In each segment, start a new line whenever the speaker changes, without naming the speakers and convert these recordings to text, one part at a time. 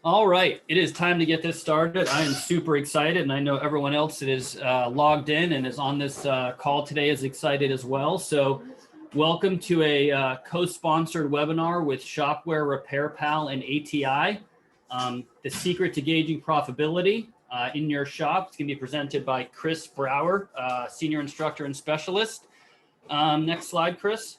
All right, it is time to get this started. I am super excited, and I know everyone else that is logged in and is on this call today is excited as well. So welcome to a co-sponsored webinar with Shop-Ware, RepairPal, and ATI. The secret to gauging profitability in your shop. It's going to be presented by Chris Brower, Senior Instructor and Specialist. Next slide, Chris.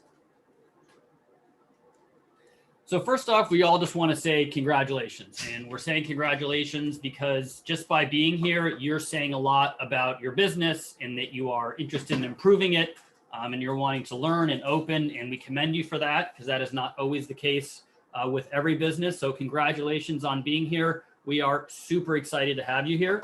So first off, we all just want to say congratulations. And we're saying congratulations because just by being here, you're saying a lot about your business and that you are interested in improving it and you're wanting to learn and open. And we commend you for that because that is not always the case with every business. So congratulations on being here. We are super excited to have you here.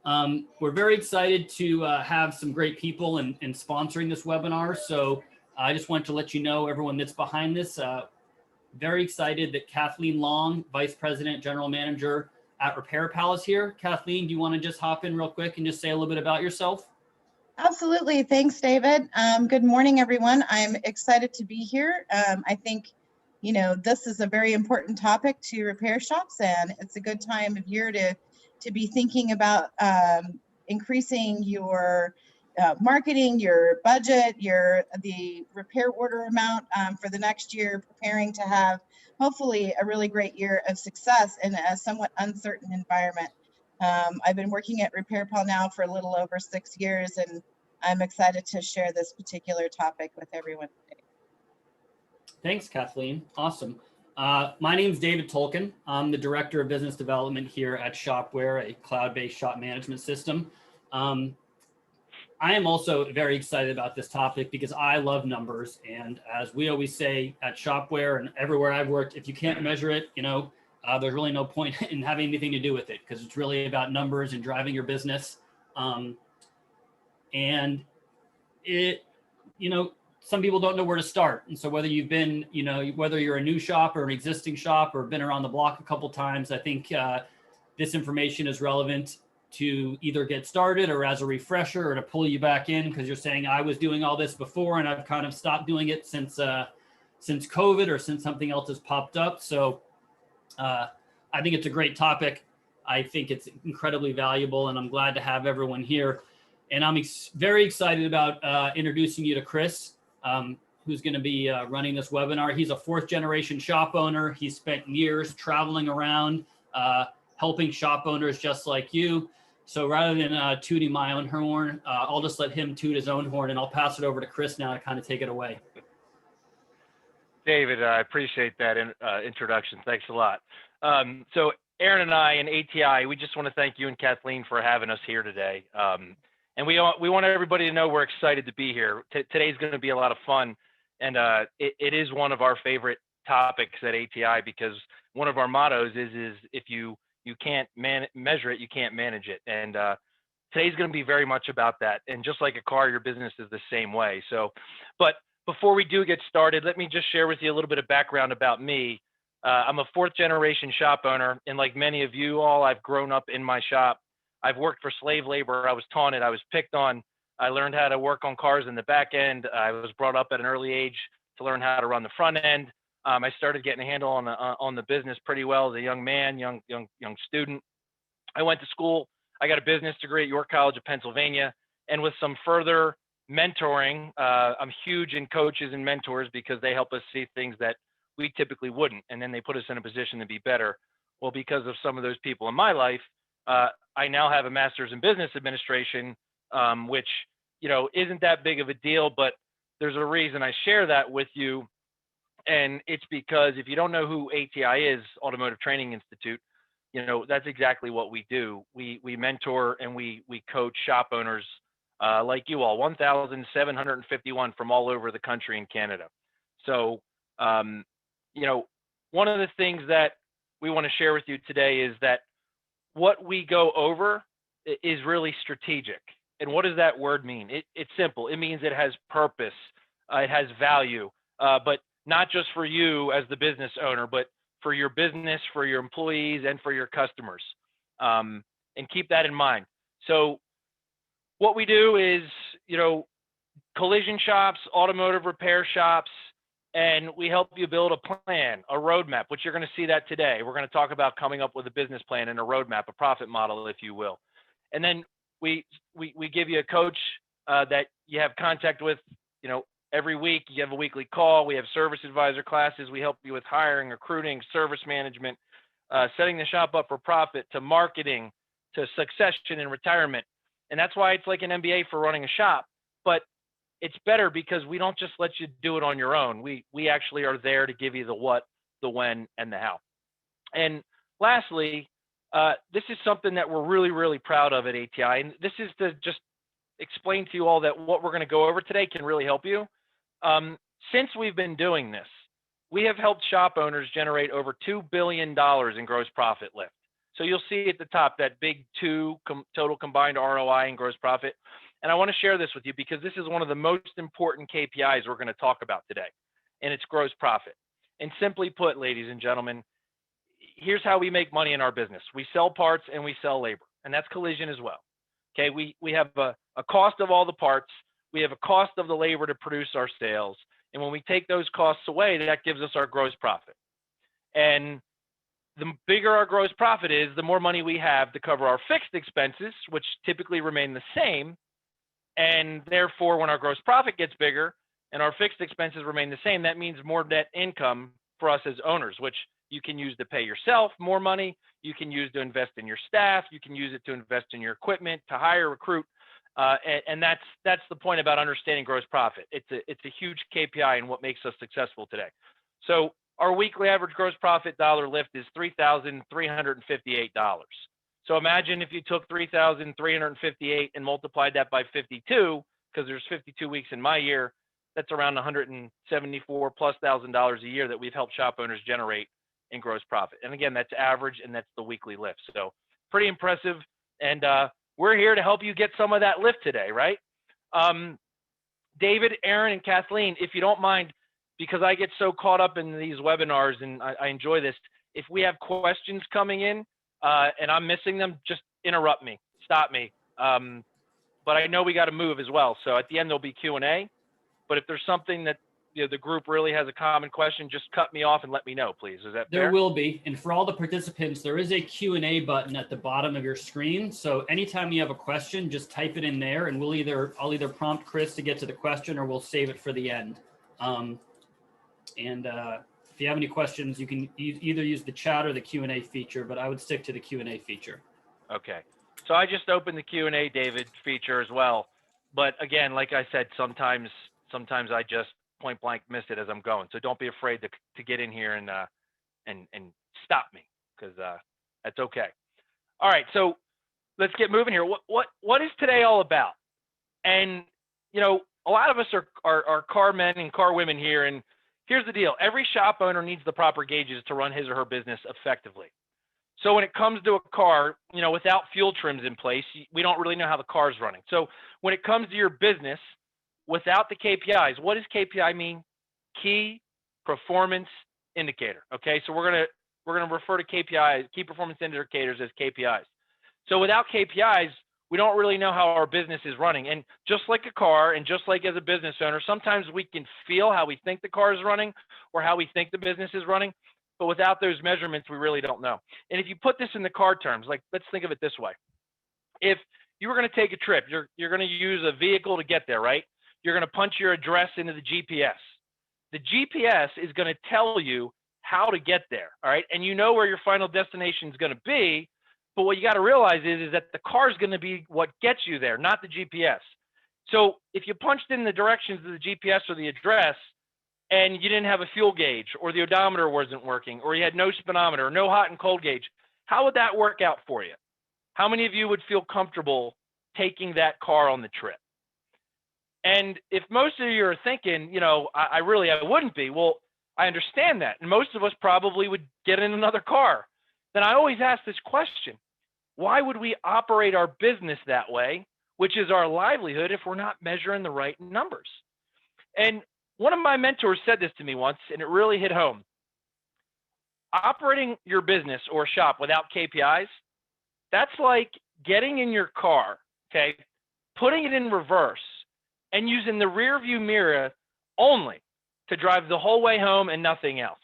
We're very excited to have some great people in sponsoring this webinar. So I just want to let you know, everyone that's behind this, very excited that Kathleen Long, Vice President, General Manager at RepairPal is here. Kathleen, do you want to just hop in real quick and just say a little bit about yourself?
Absolutely. Thanks, David. Good morning, everyone. I'm excited to be here. I think, you know, this is a very important topic to repair shops, and it's a good time of year to be thinking about increasing your marketing, your budget, the repair order amount for the next year, preparing to have hopefully a really great year of success in a somewhat uncertain environment. I've been working at RepairPal now for a little over 6 years, and I'm excited to share this particular topic with everyone today.
Thanks, Kathleen. Awesome. My name is David Tolkien. I'm the Director of Business Development here at Shop-Ware, a cloud-based shop management system. I am also very excited about this topic because I love numbers. And as we always say at Shop-Ware and everywhere I've worked, if you can't measure it, you know, there's really no point in having anything to do with it because it's really about numbers and driving your business. And it, you know, some people don't know where to start. And so whether you've been, you know, whether you're a new shop or an existing shop or been around the block a couple times, I think this information is relevant to either get started or as a refresher or to pull you back in because you're saying I was doing all this before and I've kind of stopped doing it since COVID or since something else has popped up. So I think it's a great topic. I think it's incredibly valuable and I'm glad to have everyone here. And I'm very excited about introducing you to Chris, who's going to be running this webinar. He's a 4th generation shop owner. He's spent years traveling around helping shop owners just like you. So rather than tooting my own horn, I'll just let him toot his own horn and I'll pass it over to Chris now to kind of take it away.
David, I appreciate that introduction. Thanks a lot. So Aaron and I and ATI, we just want to thank you and Kathleen for having us here today. And we want everybody to know we're excited to be here. Today's going to be a lot of fun. And it is one of our favorite topics at ATI because one of our mottos is if you can't measure it, you can't manage it. And today's going to be very much about that. And just like a car, your business is the same way. So, but before we do get started, let me just share with you a little bit of background about me. I'm a 4th generation shop owner. And like many of you all, I've grown up in my shop. I've worked for slave labor. I was taunted. I was picked on. I learned how to work on cars in the back end. I was brought up at an early age to learn how to run the front end. I started getting a handle on the business pretty well as a young man, young student. I went to school. I got a business degree at York College of Pennsylvania, and with some further mentoring, I'm huge in coaches and mentors because they help us see things that we typically wouldn't, and then they put us in a position to be better. Well, because of some of those people in my life, I now have a master's in business administration, which, you know, isn't that big of a deal, but there's a reason I share that with you. And it's because if you don't know who ATI is, Automotive Training Institute, you know, that's exactly what we do. We mentor and we coach shop owners like you all, 1,751 from all over the country and Canada. So, you know, one of the things that we want to share with you today is that what we go over is really strategic. And what does that word mean? It's simple. It means it has purpose. It has value, but not just for you as the business owner, but for your business, for your employees, and for your customers. And keep that in mind. So what we do is, you know, collision shops, automotive repair shops, and we help you build a plan, a roadmap, which you're going to see that today. We're going to talk about coming up with a business plan and a roadmap, a profit model, if you will. And then we give you a coach that you have contact with, every week. You have a weekly call. We have service advisor classes. We help you with hiring, recruiting, service management, setting the shop up for profit, to marketing, to succession and retirement. And that's why it's like an MBA for running a shop. But it's better because we don't just let you do it on your own. We actually are there to give you the what, the when, and the how. And lastly, this is something that we're really, really proud of at ATI. And this is to just explain to you all that what we're going to go over today can really help you. Since we've been doing this, we have helped shop owners generate over $2 billion in gross profit lift. So you'll see at the top that big 2 total combined ROI and gross profit. And I want to share this with you because this is one of the most important KPIs we're going to talk about today, and it's gross profit. And simply put, ladies and gentlemen, here's how we make money in our business. We sell parts and we sell labor, and that's collision as well. Okay, we have a cost of all the parts. We have a cost of the labor to produce our sales. And when we take those costs away, that gives us our gross profit. And the bigger our gross profit is, the more money we have to cover our fixed expenses, which typically remain the same. And therefore, when our gross profit gets bigger and our fixed expenses remain the same, that means more net income for us as owners, which you can use to pay yourself more money. You can use to invest in your staff. You can use it to invest in your equipment, to hire, recruit. And that's the point about understanding gross profit. It's a huge KPI and what makes us successful today. So our weekly average gross profit dollar lift is $3,358. So imagine if you took $3,358 and multiplied that by 52, because there's 52 weeks in my year, that's around $174,000+ a year that we've helped shop owners generate in gross profit. And again, that's average, and that's the weekly lift. So pretty impressive. And we're here to help you get some of that lift today, right? David, Aaron, and Kathleen, if you don't mind, because I get so caught up in these webinars and I enjoy this, if we have questions coming in and I'm missing them, just interrupt me, stop me. But I know we got to move as well. So at the end, there'll be Q&A. But if there's something that the group really has a common question, just cut me off and let me know, please. Is that fair?
There will be. And for all the participants, there is a Q&A button at the bottom of your screen. So anytime you have a question, just type it in there and I'll either prompt Chris to get to the question or we'll save it for the end. If you have any questions, you can either use the chat or the Q&A feature, but I would stick to the Q&A feature.
Okay. So I just opened the Q&A, David, feature as well. But again, like I said, sometimes I just point blank miss it as I'm going. So don't be afraid to get in here and stop me, because that's okay. All right, so let's get moving here. What is today all about? And a lot of us are car men and car women here, and here's the deal. Every shop owner needs the proper gauges to run his or her business effectively. So when it comes to a car, without fuel trims in place, we don't really know how the car is running. So when it comes to your business, without the KPIs, what does KPI mean? Key Performance Indicator. Okay, so we're gonna refer to KPIs, key performance indicators, as KPIs. So without KPIs, we don't really know how our business is running. And just like a car, and just like as a business owner, sometimes we can feel how we think the car is running or how we think the business is running, but without those measurements, we really don't know. And if you put this in the car terms, like, let's think of it this way. If you were going to take a trip, you're going to use a vehicle to get there, right? You're going to punch your address into the GPS. The GPS is going to tell you how to get there, all right? And you know where your final destination is going to be, but what you got to realize is that the car is going to be what gets you there, not the GPS. So if you punched in the directions of the GPS or the address and you didn't have a fuel gauge, or the odometer wasn't working, or you had no speedometer, no hot and cold gauge, how would that work out for you? How many of you would feel comfortable taking that car on the trip? And if most of you are thinking, I wouldn't be, well, I understand that. And most of us probably would get in another car. Then I always ask this question: why would we operate our business that way, which is our livelihood, if we're not measuring the right numbers? And one of my mentors said this to me once, and it really hit home. Operating your business or shop without KPIs, that's like getting in your car, okay, putting it in reverse, and using the rear view mirror only to drive the whole way home and nothing else.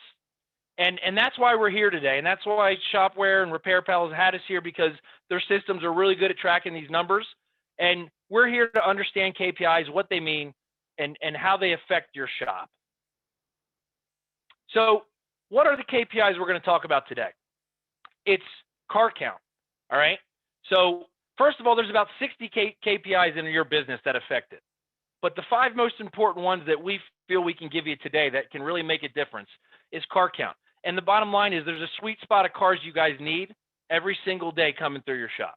And that's why we're here today. And that's why Shop-Ware and RepairPal has had us here, because their systems are really good at tracking these numbers. And we're here to understand KPIs, what they mean, and how they affect your shop. So what are the KPIs we're going to talk about today? It's car count, all right? So first of all, there's about 60 KPIs in your business that affect it. But the 5 most important ones that we feel we can give you today that can really make a difference is car count. And the bottom line is there's a sweet spot of cars you guys need every single day coming through your shop.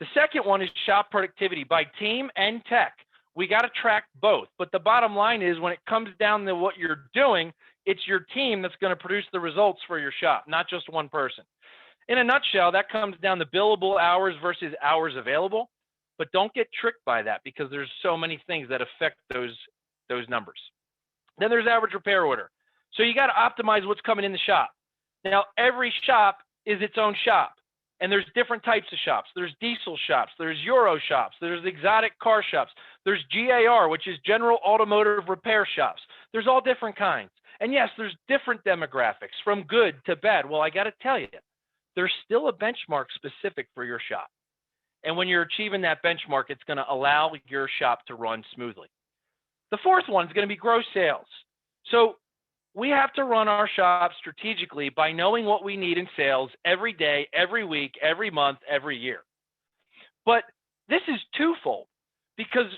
The second one is shop productivity by team and tech. We got to track both. But the bottom line is when it comes down to what you're doing, it's your team that's going to produce the results for your shop, not just one person. In a nutshell, that comes down to billable hours versus hours available. But don't get tricked by that, because there's so many things that affect those numbers. Then there's average repair order. So you got to optimize what's coming in the shop. Now, every shop is its own shop, and there's different types of shops. There's diesel shops, there's Euro shops, there's exotic car shops, there's GAR, which is general automotive repair shops. There's all different kinds. And yes, there's different demographics from good to bad. Well, I got to tell you, there's still a benchmark specific for your shop. And when you're achieving that benchmark, it's going to allow your shop to run smoothly. The fourth one is going to be gross sales. So we have to run our shop strategically by knowing what we need in sales every day, every week, every month, every year. But this is twofold, because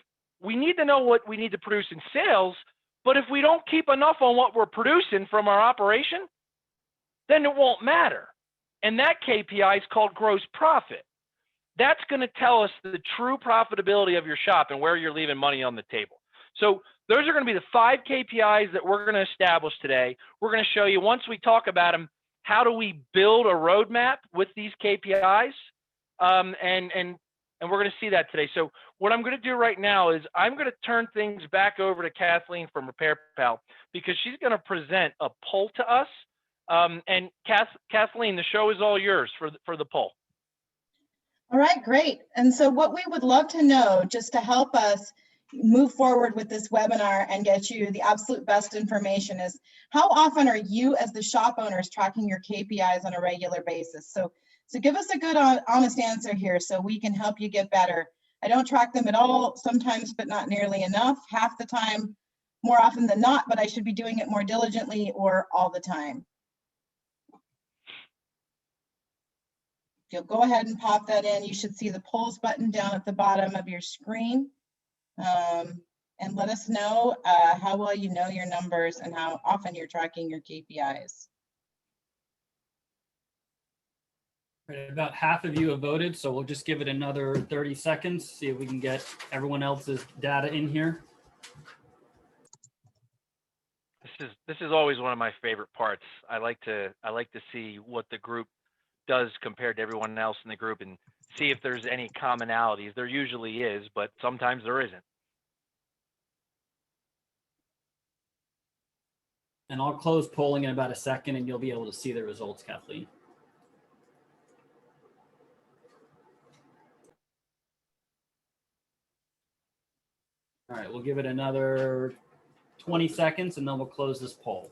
we need to know what we need to produce in sales, but if we don't keep enough on what we're producing from our operation, then it won't matter. And that KPI is called gross profit. That's going to tell us the true profitability of your shop and where you're leaving money on the table. So those are going to be the 5 KPIs that we're going to establish today. We're going to show you, once we talk about them, how do we build a roadmap with these KPIs, and we're going to see that today. So what I'm going to do right now is I'm going to turn things back over to Kathleen from RepairPal, because she's going to present a poll to us. And Kathleen, the show is all yours for the poll.
All right, great. And so what we would love to know, just to help us move forward with this webinar and get you the absolute best information, is how often are you as the shop owners tracking your KPIs on a regular basis? So give us a good honest answer here so we can help you get better. I don't track them at all, sometimes, but not nearly enough, half the time, more often than not, but I should be doing it more diligently, or all the time. If you'll go ahead and pop that in, you should see the polls button down at the bottom of your screen. And let us know how well you know your numbers and how often you're tracking your KPIs.
Right, about half of you have voted, so we'll just give it another 30 seconds, see if we can get everyone else's data in here.
This is always one of my favorite parts. I like to see what the group does compared to everyone else in the group and see if there's any commonalities. There usually is, but sometimes there isn't.
And I'll close polling in about a second and you'll be able to see the results, Kathleen. All right, we'll give it another 20 seconds and then we'll close this poll.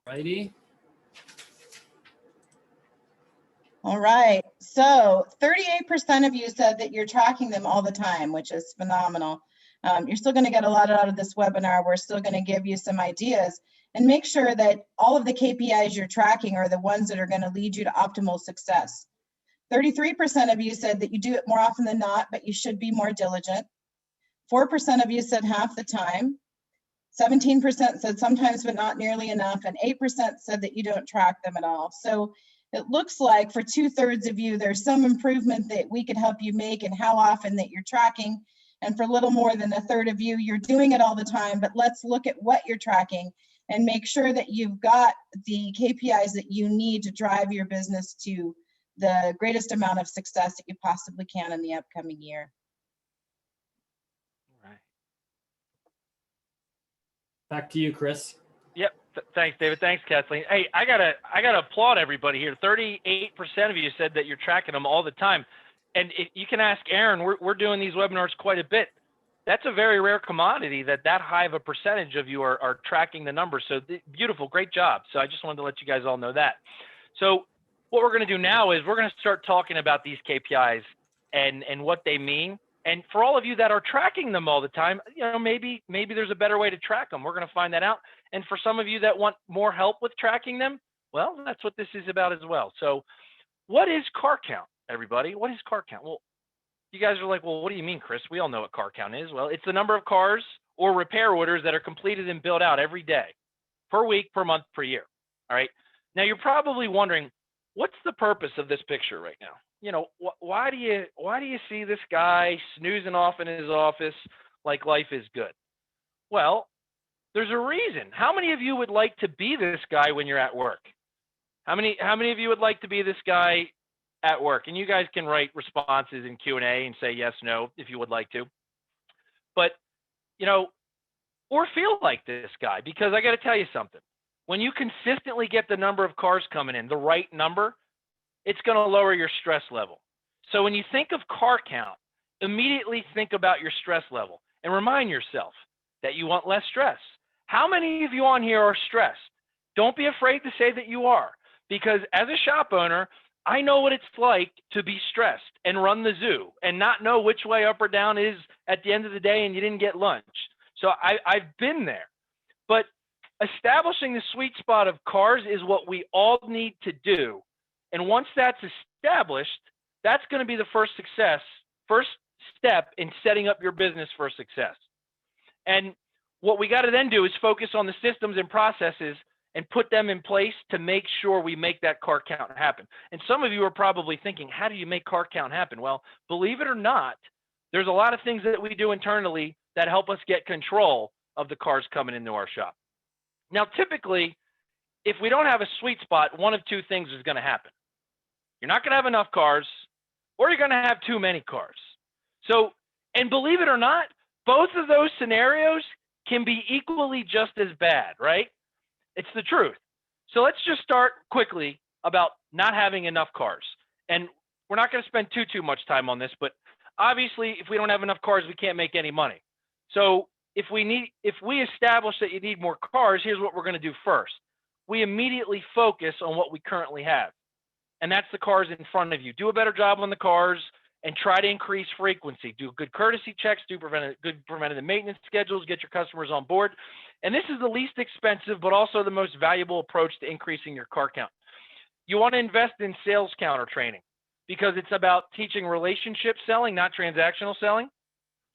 Righty.
All right, so 38% of you said that you're tracking them all the time, which is phenomenal. You're still going to get a lot out of this webinar. We're still going to give you some ideas and make sure that all of the KPIs you're tracking are the ones that are going to lead you to optimal success. 33% of you said that you do it more often than not, but you should be more diligent. 4% of you said half the time. 17% said sometimes, but not nearly enough. And 8% said that you don't track them at all. So it looks like for 2/3 of you, there's some improvement that we could help you make in how often that you're tracking. And for a little more than 1/3 of you, you're doing it all the time, but let's look at what you're tracking and make sure that you've got the KPIs that you need to drive your business to the greatest amount of success that you possibly can in the upcoming year.
All right.
Back to you, Chris.
Yep. Thanks, David. Thanks, Kathleen. Hey, I gotta applaud everybody here. 38% of you said that you're tracking them all the time, and you can ask Aaron. We're doing these webinars quite a bit. That's a very rare commodity that high of a percentage of you are tracking the numbers. So beautiful, great job. So I just wanted to let you guys all know that. So what we're going to do now is we're going to start talking about these KPIs and what they mean. And for all of you that are tracking them all the time, maybe there's a better way to track them. We're going to find that out. And for some of you that want more help with tracking them, well, that's what this is about as well. So what is car count, everybody? What is car count? Well, you guys are like, well, what do you mean, Chris? We all know what car count is. Well, it's the number of cars or repair orders that are completed and billed out every day, per week, per month, per year. All right. Now you're probably wondering, what's the purpose of this picture right now? Why do you see this guy snoozing off in his office like life is good? Well, there's a reason. How many of you would like to be this guy when you're at work? How many of you would like to be this guy at work? And you guys can write responses in Q&A and say yes, no, if you would like to. But, or feel like this guy, because I got to tell you something. When you consistently get the number of cars coming in, the right number, it's going to lower your stress level. So when you think of car count, immediately think about your stress level and remind yourself that you want less stress. How many of you on here are stressed? Don't be afraid to say that you are, because as a shop owner, I know what it's like to be stressed and run the zoo and not know which way up or down is at the end of the day and you didn't get lunch. So I've been there. But establishing the sweet spot of cars is what we all need to do. And once that's established, that's going to be the first step in setting up your business for success. And what we got to then do is focus on the systems and processes and put them in place to make sure we make that car count happen. And some of you are probably thinking, how do you make car count happen? Well, believe it or not, there's a lot of things that we do internally that help us get control of the cars coming into our shop. Now, typically, if we don't have a sweet spot, one of two things is going to happen. You're not going to have enough cars, or you're going to have too many cars. So, and believe it or not, both of those scenarios can be equally just as bad, right? It's the truth. So let's just start quickly about not having enough cars. And we're not going to spend too much time on this, but obviously if we don't have enough cars, we can't make any money. So if we establish that you need more cars, here's what we're going to do first. We immediately focus on what we currently have. And that's the cars in front of you. Do a better job on the cars and try to increase frequency. Do good courtesy checks, do good preventative maintenance schedules, get your customers on board. And this is the least expensive, but also the most valuable approach to increasing your car count. You want to invest in sales counter training because it's about teaching relationship selling, not transactional selling,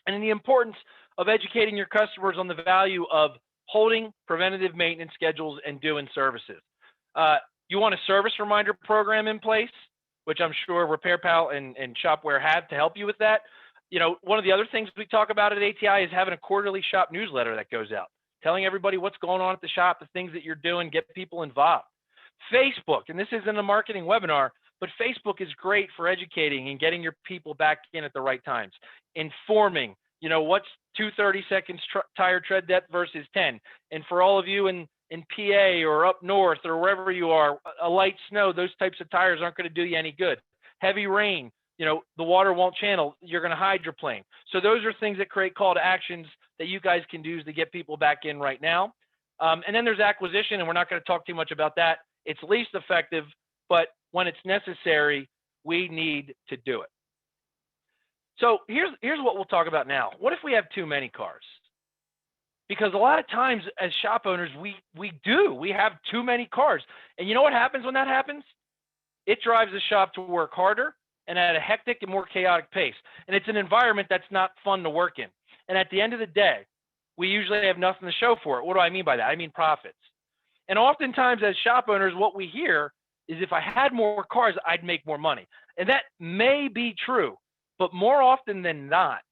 and the importance of educating your customers on the value of holding preventative maintenance schedules and doing services. You want a service reminder program in place, which I'm sure RepairPal and Shop-Ware have to help you with that. One of the other things we talk about at ATI is having a quarterly shop newsletter that goes out, telling everybody what's going on at the shop, the things that you're doing, get people involved. Facebook, and this isn't a marketing webinar, but Facebook is great for educating and getting your people back in at the right times. Informing, what's 2 30-second tire tread depth versus 10. And for all of you in PA or up north or wherever you are, a light snow, those types of tires aren't going to do you any good. Heavy rain, the water won't channel, you're going to hydroplane. So those are things that create call to actions that you guys can do to get people back in right now. And then there's acquisition, and we're not going to talk too much about that. It's least effective, but when it's necessary, we need to do it. So here's what we'll talk about now. What if we have too many cars? Because a lot of times as shop owners, we have too many cars. And you know what happens when that happens? It drives the shop to work harder and at a hectic and more chaotic pace. And it's an environment that's not fun to work in. And at the end of the day, we usually have nothing to show for it. What do I mean by that? I mean profits. And oftentimes as shop owners, what we hear is if I had more cars, I'd make more money. And that may be true, but more often than not,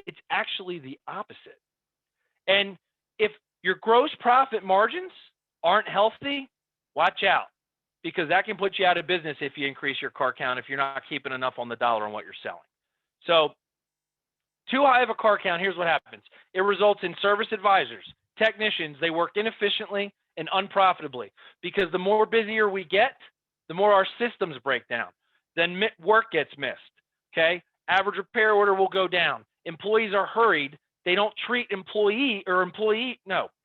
it's actually the opposite. And if your gross profit margins aren't healthy, watch out, because that can put you out of business if you increase your car count, if you're not keeping enough on the dollar on what you're selling. So too high of a car count, here's what happens. It results in service advisors, technicians, they work inefficiently and unprofitably, because the more busier we get, the more our systems break down. Then work gets missed, okay? Average repair order will go down. Employees are hurried. They don't treat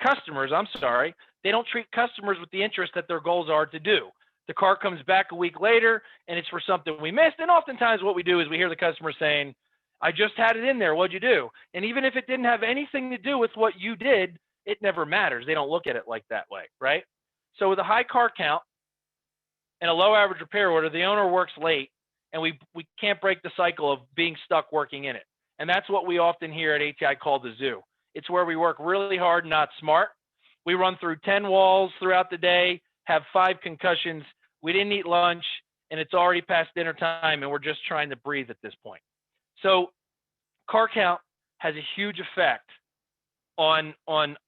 customers, I'm sorry. They don't treat customers with the interest that their goals are to do. The car comes back a week later and it's for something we missed. And oftentimes what we do is we hear the customer saying, I just had it in there, what'd you do? And even if it didn't have anything to do with what you did, it never matters. They don't look at it like that way, right? So with a high car count and a low average repair order, the owner works late and we can't break the cycle of being stuck working in it. And that's what we often hear at ATI called the zoo. It's where we work really hard, not smart. We run through 10 walls throughout the day, have 5 concussions. We didn't eat lunch and it's already past dinner time and we're just trying to breathe at this point. So car count has a huge effect on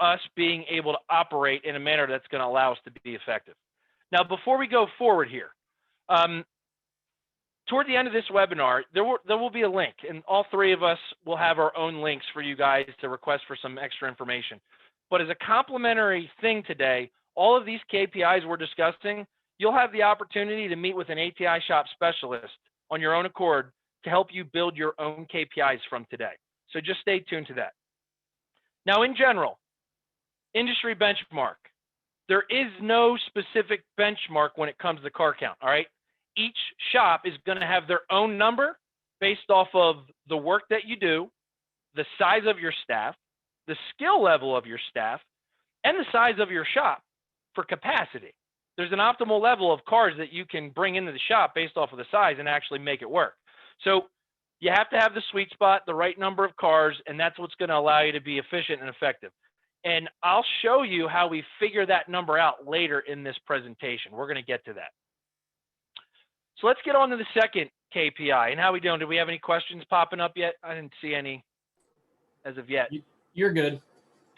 us being able to operate in a manner that's going to allow us to be effective. Now, before we go forward here, toward the end of this webinar, there will be a link, and all 3 of us will have our own links for you guys to request for some extra information. But as a complimentary thing today, all of these KPIs we're discussing, you'll have the opportunity to meet with an ATI shop specialist on your own accord to help you build your own KPIs from today. So just stay tuned to that. Now, in general, industry benchmark. There is no specific benchmark when it comes to car count, all right? Each shop is going to have their own number based off of the work that you do, the size of your staff, the skill level of your staff, and the size of your shop for capacity. There's an optimal level of cars that you can bring into the shop based off of the size and actually make it work. So you have to have the sweet spot, the right number of cars, and that's what's going to allow you to be efficient and effective. And I'll show you how we figure that number out later in this presentation. We're going to get to that. So let's get on to the second KPI. And how we doing? Do we have any questions popping up yet? I didn't see any as of yet.
You're good.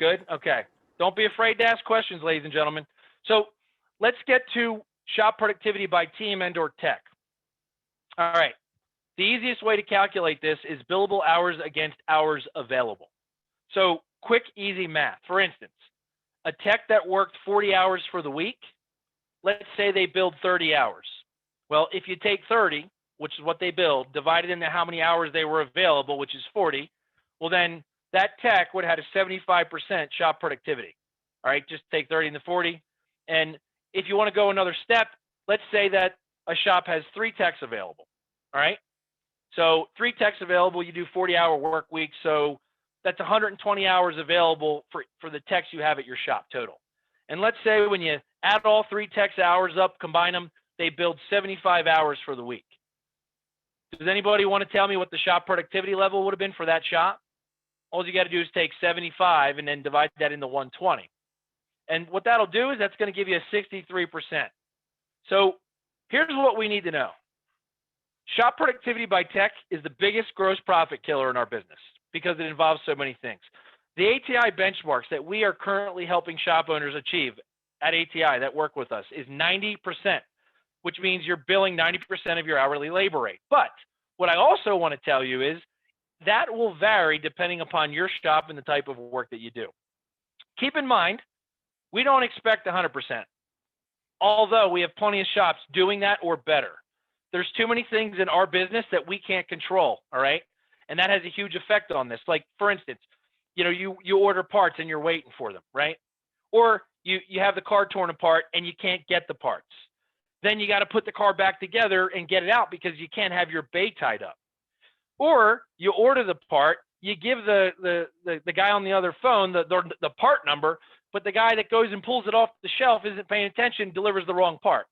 Good? Okay. Don't be afraid to ask questions, ladies and gentlemen. So let's get to shop productivity by team and or tech. All right. The easiest way to calculate this is billable hours against hours available. So quick, easy math. For instance, a tech that worked 40 hours for the week, let's say they billed 30 hours. Well, if you take 30, which is what they billed, divided into how many hours they were available, which is 40, well, then that tech would have had a 75% shop productivity. All right, just take 30 into 40. And if you want to go another step, let's say that a shop has 3 techs available. All right, so 3 techs available, you do 40-hour work week. So that's 120 hours available for the techs you have at your shop total. And let's say when you add all 3 techs hours up, combine them, they build 75 hours for the week. Does anybody want to tell me what the shop productivity level would have been for that shop? All you got to do is take 75 and then divide that into 120. And what that'll do is that's going to give you a 63%. So here's what we need to know. Shop productivity by tech is the biggest gross profit killer in our business because it involves so many things. The ATI benchmarks that we are currently helping shop owners achieve at ATI that work with us is 90%. Which means you're billing 90% of your hourly labor rate. But what I also want to tell you is that will vary depending upon your shop and the type of work that you do. Keep in mind, we don't expect 100%, although we have plenty of shops doing that or better. There's too many things in our business that we can't control, all right? And that has a huge effect on this. Like, for instance, you order parts and you're waiting for them, right? Or you have the car torn apart and you can't get the parts. Then you got to put the car back together and get it out because you can't have your bay tied up. Or you order the part, you give the guy on the other phone the part number, but the guy that goes and pulls it off the shelf isn't paying attention, delivers the wrong part.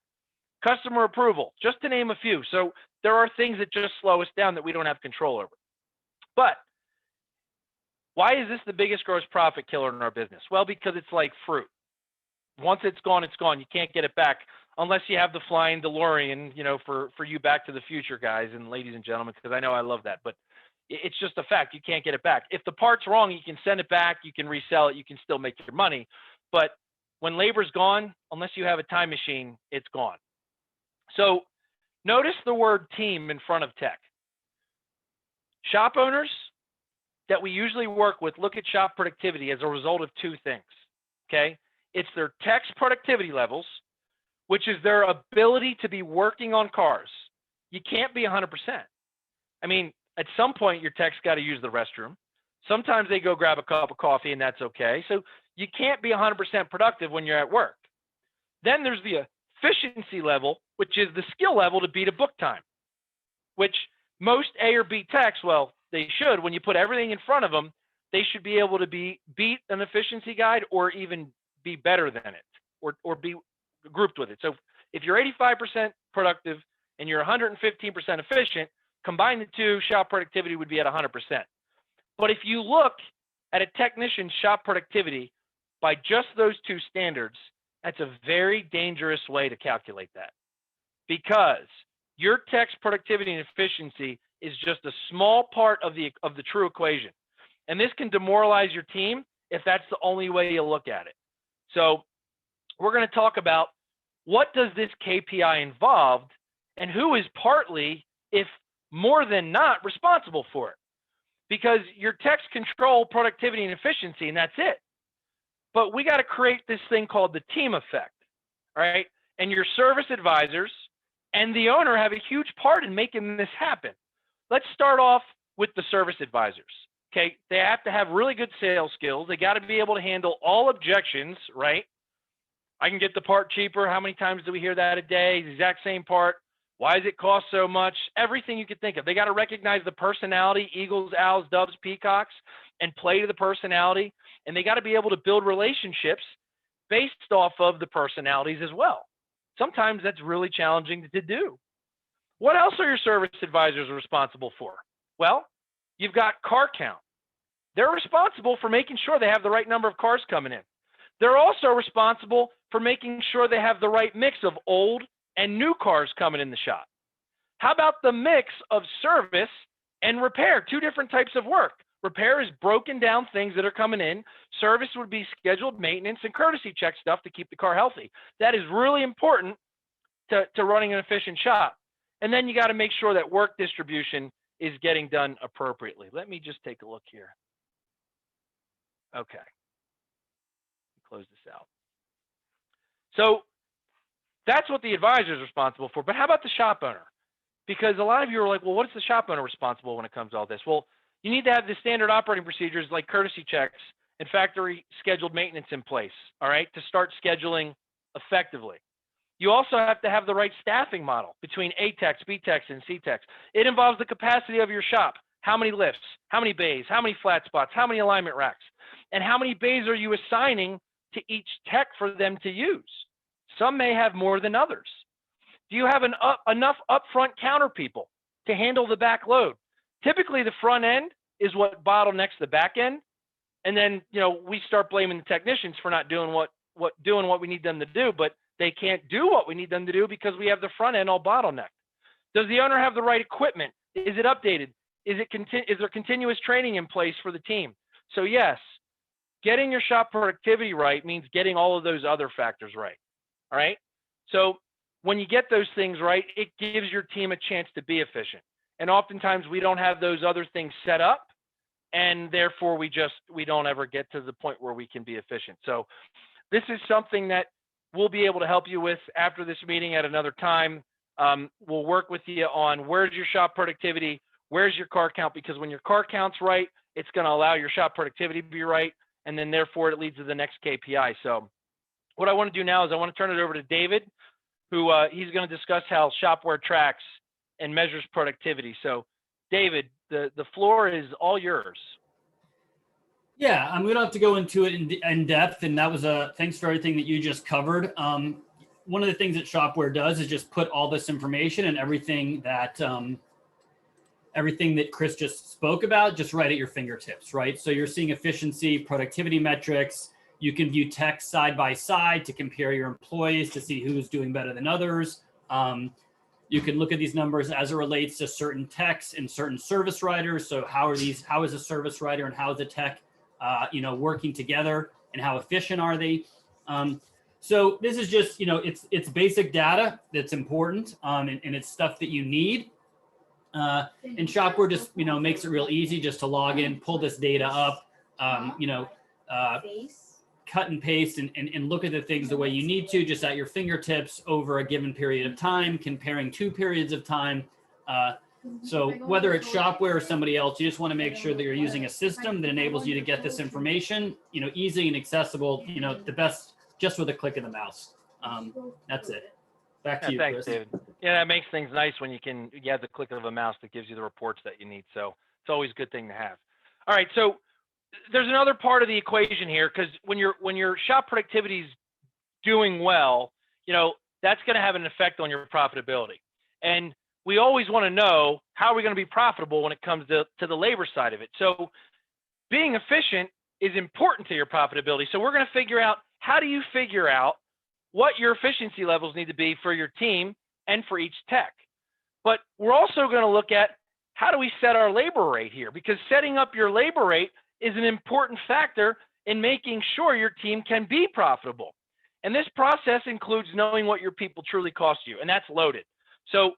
Customer approval, just to name a few. So there are things that just slow us down that we don't have control over. But why is this the biggest gross profit killer in our business? Well, because it's like fruit. Once it's gone, it's gone. You can't get it back unless you have the flying DeLorean, for you Back to the Future guys and ladies and gentlemen, because I know I love that. But it's just a fact. You can't get it back. If the part's wrong, you can send it back. You can resell it. You can still make your money. But when labor's gone, unless you have a time machine, it's gone. So notice the word team in front of tech. Shop owners that we usually work with look at shop productivity as a result of 2 things, okay? It's their tech's productivity levels, which is their ability to be working on cars. You can't be 100%. I mean, at some point, your tech's got to use the restroom. Sometimes they go grab a cup of coffee, and that's okay. So you can't be 100% productive when you're at work. Then there's the efficiency level, which is the skill level to beat a book time, which most A or B techs, well, they should. When you put everything in front of them, they should be able to beat an efficiency guide or even be better than it or be grouped with it. So if you're 85% productive and you're 115% efficient, combine the two, shop productivity would be at 100%. But if you look at a technician's shop productivity by just those two standards, that's a very dangerous way to calculate that, because your tech's productivity and efficiency is just a small part of the true equation. And this can demoralize your team if that's the only way you look at it. So we're going to talk about what does this KPI involve and who is partly, if more than not, responsible for it. Because your techs control productivity and efficiency, and that's it. But we got to create this thing called the team effect, all right? And your service advisors and the owner have a huge part in making this happen. Let's start off with the service advisors, okay? They have to have really good sales skills. They got to be able to handle all objections, right? I can get the part cheaper. How many times do we hear that a day? The exact same part. Why does it cost so much? Everything you could think of. They got to recognize the personality, eagles, owls, doves, peacocks, and play to the personality. And they got to be able to build relationships based off of the personalities as well. Sometimes that's really challenging to do. What else are your service advisors responsible for? Well, you've got car count. They're responsible for making sure they have the right number of cars coming in. They're also responsible for making sure they have the right mix of old and new cars coming in the shop. How about the mix of service and repair? Two different types of work. Repair is broken down things that are coming in. Service would be scheduled maintenance and courtesy check stuff to keep the car healthy. That is really important to running an efficient shop. And then you got to make sure that work distribution is getting done appropriately. Let me just take a look here. Okay. Close this out. So that's what the advisor is responsible for. But how about the shop owner? Because a lot of you are like, well, what is the shop owner responsible when it comes to all this? Well, you need to have the standard operating procedures like courtesy checks and factory scheduled maintenance in place, all right, to start scheduling effectively. You also have to have the right staffing model between A techs, B techs, and C techs. It involves the capacity of your shop. How many lifts? How many bays? How many flat spots? How many alignment racks? And how many bays are you assigning to each tech for them to use? Some may have more than others. Do you have enough upfront counter people to handle the back load? Typically, the front end is what bottlenecks the back end. And then, we start blaming the technicians for not doing what we need them to do, but they can't do what we need them to do because we have the front end all bottlenecked. Does the owner have the right equipment? Is it updated? Is there continuous training in place for the team? So yes, getting your shop productivity right means getting all of those other factors right. All right. So when you get those things right, it gives your team a chance to be efficient. And oftentimes we don't have those other things set up, and therefore we don't ever get to the point where we can be efficient. So this is something that we'll be able to help you with after this meeting at another time. We'll work with you on where's your shop productivity, where's your car count, because when your car count's right, it's going to allow your shop productivity to be right, and then therefore it leads to the next KPI. So what I want to do now is I want to turn it over to David, who he's going to discuss how Shop-Ware tracks and measures productivity. So David, the floor is all yours.
Yeah, I'm going to have to go into it in depth, and that was thanks for everything that you just covered. One of the things that Shop-Ware does is just put all this information and everything that Chris just spoke about just right at your fingertips, right? So you're seeing efficiency, productivity metrics. You can view tech side by side to compare your employees to see who's doing better than others. You can look at these numbers as it relates to certain techs and certain service writers. So how is a service writer and how is a tech working together, and how efficient are they? So this is just, it's basic data that's important, and it's stuff that you need. And Shop-Ware just, makes it real easy just to log in, pull this data up, cut and paste and look at the things the way you need to, just at your fingertips over a given period of time, comparing 2 periods of time. So whether it's Shop-Ware or somebody else, you just want to make sure that you're using a system that enables you to get this information, easy and accessible, the best, just with a click of the mouse. That's it. Back to you,
thanks,
Chris.
David. Yeah, that makes things nice when you have the click of a mouse that gives you the reports that you need. So it's always a good thing to have. All right, so there's another part of the equation here, because when your shop productivity is doing well, that's going to have an effect on your profitability. And we always want to know how are we going to be profitable when it comes to the labor side of it. So being efficient is important to your profitability. So we're going to figure out, how do you figure out what your efficiency levels need to be for your team and for each tech? But we're also going to look at, how do we set our labor rate here? Because setting up your labor rate is an important factor in making sure your team can be profitable. And this process includes knowing what your people truly cost you, and that's loaded. So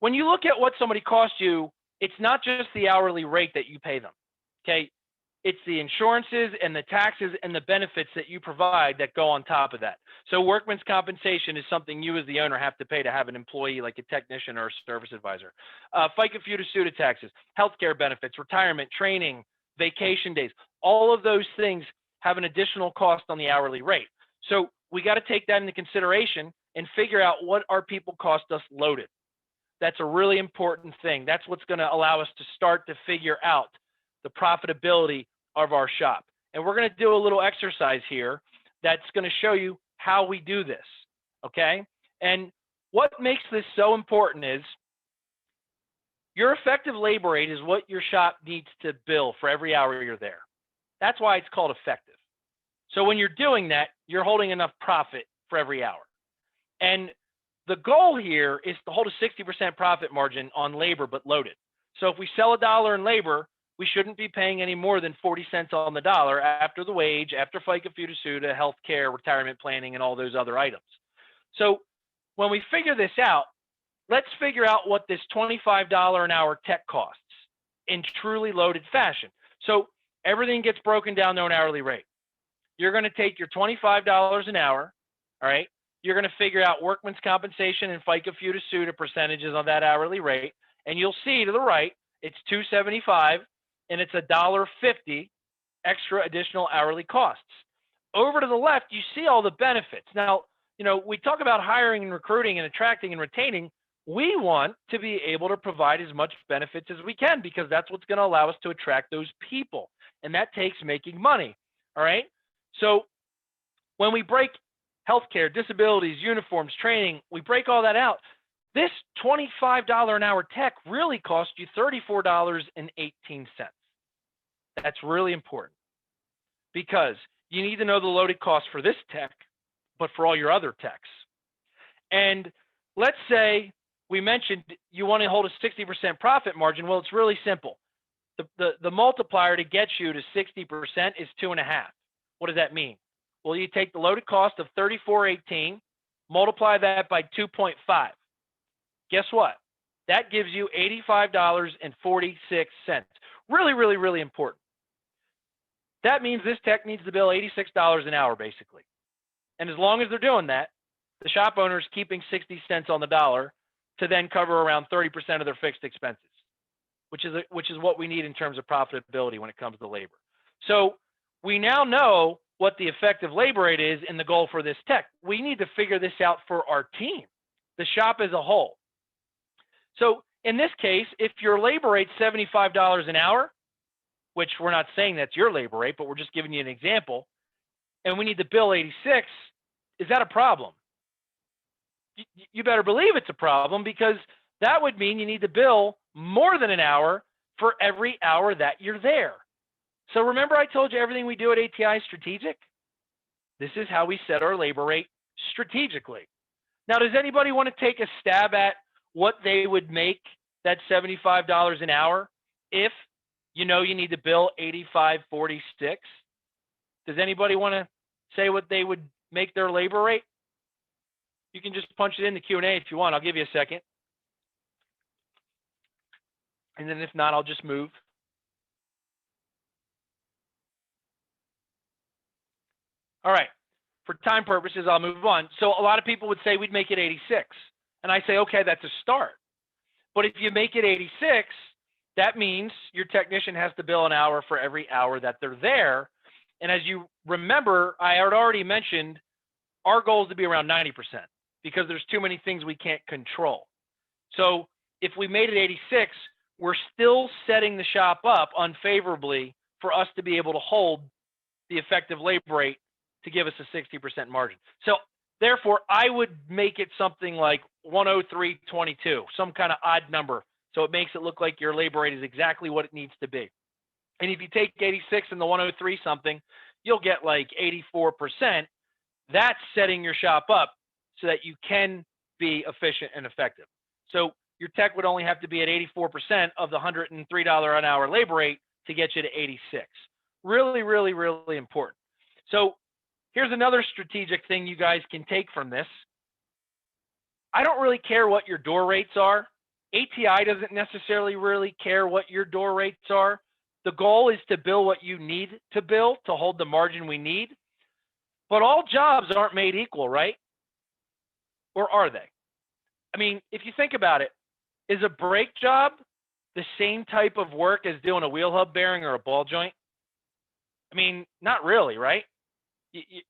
when you look at what somebody costs you, it's not just the hourly rate that you pay them, okay? It's the insurances and the taxes and the benefits that you provide that go on top of that. So workman's compensation is something you as the owner have to pay to have an employee like a technician or a service advisor. FICA FUTA SUTA taxes, healthcare benefits, retirement, training, vacation days, all of those things have an additional cost on the hourly rate. So we got to take that into consideration and figure out what our people cost us loaded. That's a really important thing. That's what's going to allow us to start to figure out the profitability of our shop. And we're going to do a little exercise here that's going to show you how we do this, okay? And what makes this so important is your effective labor rate is what your shop needs to bill for every hour you're there. That's why it's called effective. So when you're doing that, you're holding enough profit for every hour. And the goal here is to hold a 60% profit margin on labor, but loaded. So if we sell $1 in labor, we shouldn't be paying any more than 40 cents on the dollar after the wage, after FICA FUTA SUTA, healthcare, retirement planning, and all those other items. So when we figure this out, let's figure out what this $25 an hour tech costs in truly loaded fashion. So everything gets broken down to an hourly rate. You're going to take your $25 an hour, all right? You're going to figure out workman's compensation and FICA FUTA SUTA percentages on that hourly rate, and you'll see to the right, it's $2.75, and it's $1.50 extra additional hourly costs. Over to the left, you see all the benefits. Now, we talk about hiring and recruiting and attracting and retaining. We want to be able to provide as much benefits as we can, because that's what's going to allow us to attract those people, and that takes making money, all right? So when we break healthcare, disabilities, uniforms, training, we break all that out. This $25 an hour tech really costs you $34.18. That's really important, because you need to know the loaded cost for this tech, but for all your other techs. And let's say we mentioned you want to hold a 60% profit margin. Well, it's really simple. The multiplier to get you to 60% is 2.5. What does that mean? Well, you take the loaded cost of $34.18, multiply that by 2.5. Guess what? That gives you $85.46. Really, really, really important. That means this tech needs to bill $86 an hour, basically. And as long as they're doing that, the shop owner is keeping 60 cents on the dollar to then cover around 30% of their fixed expenses, which is what we need in terms of profitability when it comes to labor. So we now know what the effective labor rate is and the goal for this tech. We need to figure this out for our team, the shop as a whole. So in this case, if your labor rate's $75 an hour, which we're not saying that's your labor rate, but we're just giving you an example, and we need to bill 86, is that a problem? You better believe it's a problem, because that would mean you need to bill more than an hour for every hour that you're there. So remember I told you everything we do at ATI is strategic? This is how we set our labor rate strategically. Now, does anybody want to take a stab at what they would make that $75 an hour if you need to bill $85.46? Does anybody want to say what they would make their labor rate? You can just punch it in the Q&A if you want. I'll give you a second. And then if not, I'll just move. All right, for time purposes, I'll move on. So a lot of people would say we'd make it 86. And I say, okay, that's a start. But if you make it 86, that means your technician has to bill an hour for every hour that they're there. And as you remember, I had already mentioned our goal is to be around 90% because there's too many things we can't control. So if we made it 86, we're still setting the shop up unfavorably for us to be able to hold the effective labor rate to give us a 60% margin. So therefore, I would make it something like 103.22, some kind of odd number. So it makes it look like your labor rate is exactly what it needs to be. And if you take 86 and the 103 something, you'll get like 84%. That's setting your shop up so that you can be efficient and effective. So your tech would only have to be at 84% of the $103 an hour labor rate to get you to 86. Really, really, really important. So here's another strategic thing you guys can take from this. I don't really care what your door rates are. ATI doesn't necessarily really care what your door rates are. The goal is to bill what you need to bill to hold the margin we need. But all jobs aren't made equal, right? Or are they? I mean, if you think about it, is a brake job the same type of work as doing a wheel hub bearing or a ball joint? I mean, not really, right?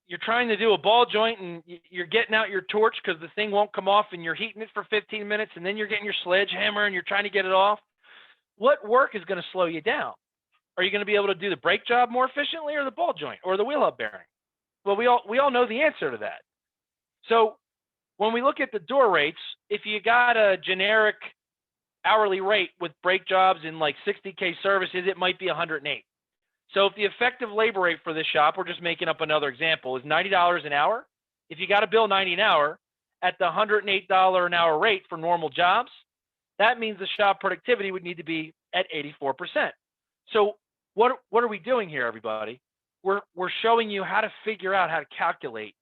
You're trying to do a ball joint and you're getting out your torch because the thing won't come off and you're heating it for 15 minutes and then you're getting your sledgehammer and you're trying to get it off. What work is going to slow you down? Are you going to be able to do the brake job more efficiently or the ball joint or the wheel hub bearing? Well, we all know the answer to that. So when we look at the door rates, if you got a generic hourly rate with brake jobs in like 60K services, it might be 108. So if the effective labor rate for this shop, we're just making up another example, is $90 an hour. If you got to bill 90 an hour at the $108 an hour rate for normal jobs, that means the shop productivity would need to be at 84%. So what are we doing here, everybody? We're showing you how to figure out how to calculate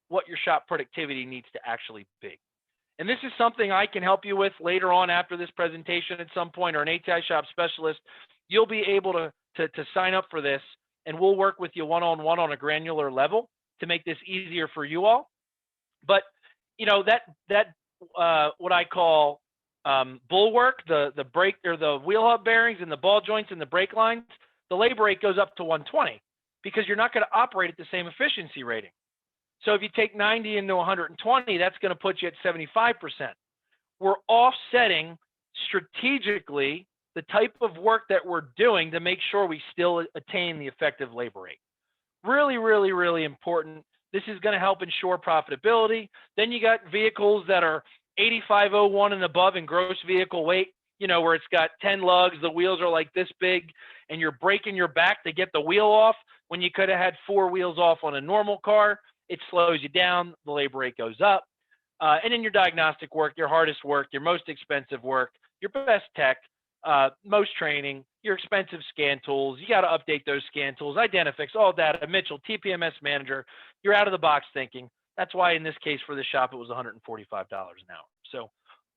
what your shop productivity needs to actually be. And this is something I can help you with later on after this presentation at some point, or an ATI shop specialist. You'll be able to sign up for this, and we'll work with you one-on-one on a granular level to make this easier for you all. But you know, that what I call bulwark, the brake or the wheel hub bearings and the ball joints and the brake lines, the labor rate goes up to 120 because you're not going to operate at the same efficiency rating. So if you take 90 into 120, that's going to put you at 75%. We're offsetting strategically the type of work that we're doing to make sure we still attain the effective labor rate. Really, really, really important. This is going to help ensure profitability. Then you got vehicles that are 8501 and above in gross vehicle weight, you know, where it's got 10 lugs, the wheels are like this big, and you're breaking your back to get the wheel off when you could have had 4 wheels off on a normal car. It slows you down, the labor rate goes up. And then your diagnostic work, your hardest work, your most expensive work, your best tech, most training, your expensive scan tools. You got to update those scan tools, Identifix, all data, Mitchell, TPMS manager. You're out of the box thinking. That's why in this case for the shop, it was $145 an hour. So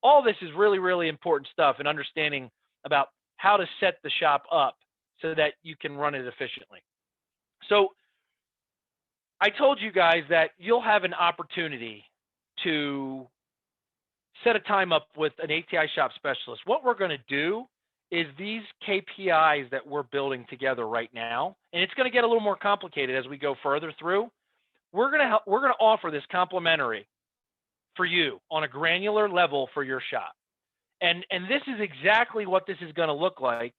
all this is really, really important stuff and understanding about how to set the shop up so that you can run it efficiently. So I told you guys that you'll have an opportunity to set a time up with an ATI shop specialist. What we're going to do is these KPIs that we're building together right now, and it's going to get a little more complicated as we go further through. We're going to offer this complimentary for you on a granular level for your shop. And this is exactly what this is going to look like.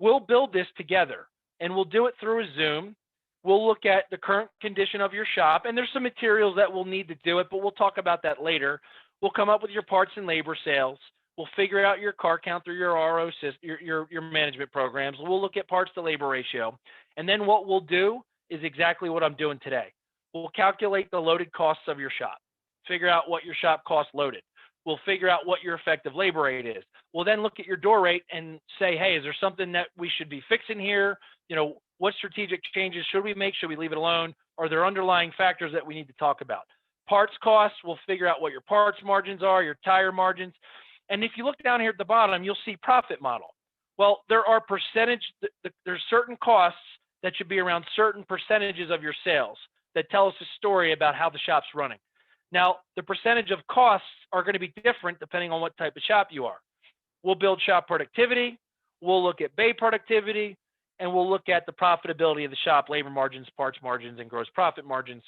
We'll build this together and we'll do it through a Zoom. We'll look at the current condition of your shop, and there's some materials that we'll need to do it, but we'll talk about that later. We'll come up with your parts and labor sales. We'll figure out your car count through your RO system, your management programs. We'll look at parts to labor ratio. And then what we'll do is exactly what I'm doing today. We'll calculate the loaded costs of your shop, figure out what your shop costs loaded. We'll figure out what your effective labor rate is. We'll then look at your door rate and say, hey, is there something that we should be fixing here? You know, what strategic changes should we make? Should we leave it alone? Are there underlying factors that we need to talk about? Parts costs, we'll figure out what your parts margins are, your tire margins. And if you look down here at the bottom, you'll see profit model. Well, there are there's certain costs that should be around certain percentages of your sales that tell us a story about how the shop's running. Now, the percentage of costs are going to be different depending on what type of shop you are. We'll build shop productivity, we'll look at bay productivity, and we'll look at the profitability of the shop, labor margins, parts margins, and gross profit margins.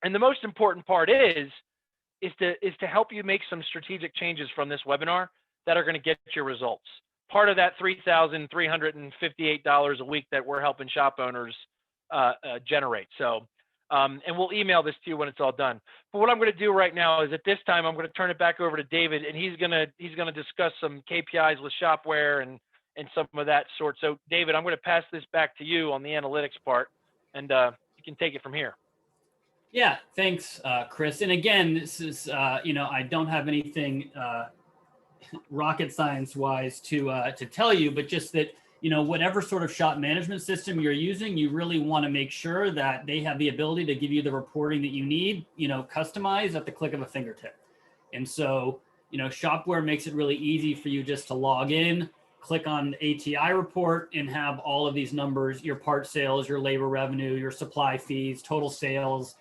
And the most important part is to help you make some strategic changes from this webinar that are going to get your results. Part of that $3,358 a week that we're helping shop owners generate. So, and we'll email this to you when it's all done. But what I'm going to do right now is at this time, I'm going to turn it back over to David, and he's going to discuss some KPIs with Shop-Ware and some of that sort. So David, I'm going to pass this back to you on the analytics part, and you can take it from here.
Yeah, thanks, Chris. And again, this is, I don't have anything rocket science wise to tell you, but just that, whatever sort of shop management system you're using, you really want to make sure that they have the ability to give you the reporting that you need, customized at the click of a fingertip. And so, Shop-Ware makes it really easy for you just to log in, click on ATI report, and have all of these numbers, your part sales, your labor revenue, your supply fees, total sales,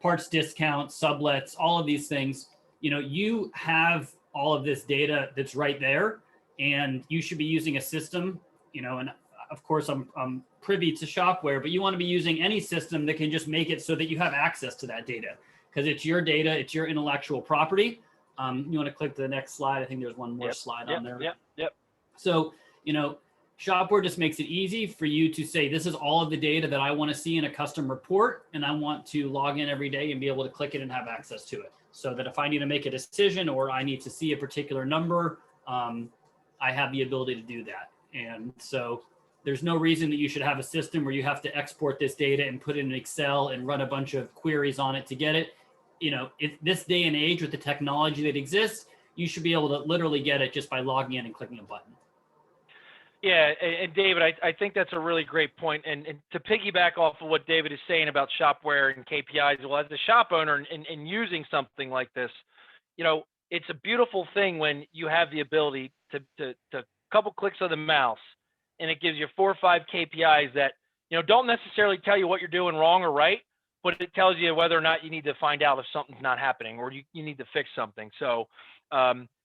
parts discounts, sublets, all of these things. You have all of this data that's right there, and you should be using a system, and of course I'm privy to Shop-Ware, but you want to be using any system that can just make it so that you have access to that data, because it's your data, it's your intellectual property. You want to click to the next slide. I think there's one more slide on there.
Yep.
So, Shop-Ware just makes it easy for you to say, this is all of the data that I want to see in a custom report, and I want to log in every day and be able to click it and have access to it. So that if I need to make a decision or I need to see a particular number, I have the ability to do that. And so there's no reason that you should have a system where you have to export this data and put it in Excel and run a bunch of queries on it to get it. This day and age with the technology that exists, you should be able to literally get it just by logging in and clicking a button.
Yeah, and David, I think that's a really great point. And to piggyback off of what David is saying about Shop-Ware and KPIs, well, as a shop owner and using something like this, it's a beautiful thing when you have the ability to couple clicks of the mouse, and it gives you 4 or 5 KPIs that, don't necessarily tell you what you're doing wrong or right, but it tells you whether or not you need to find out if something's not happening or you need to fix something. So,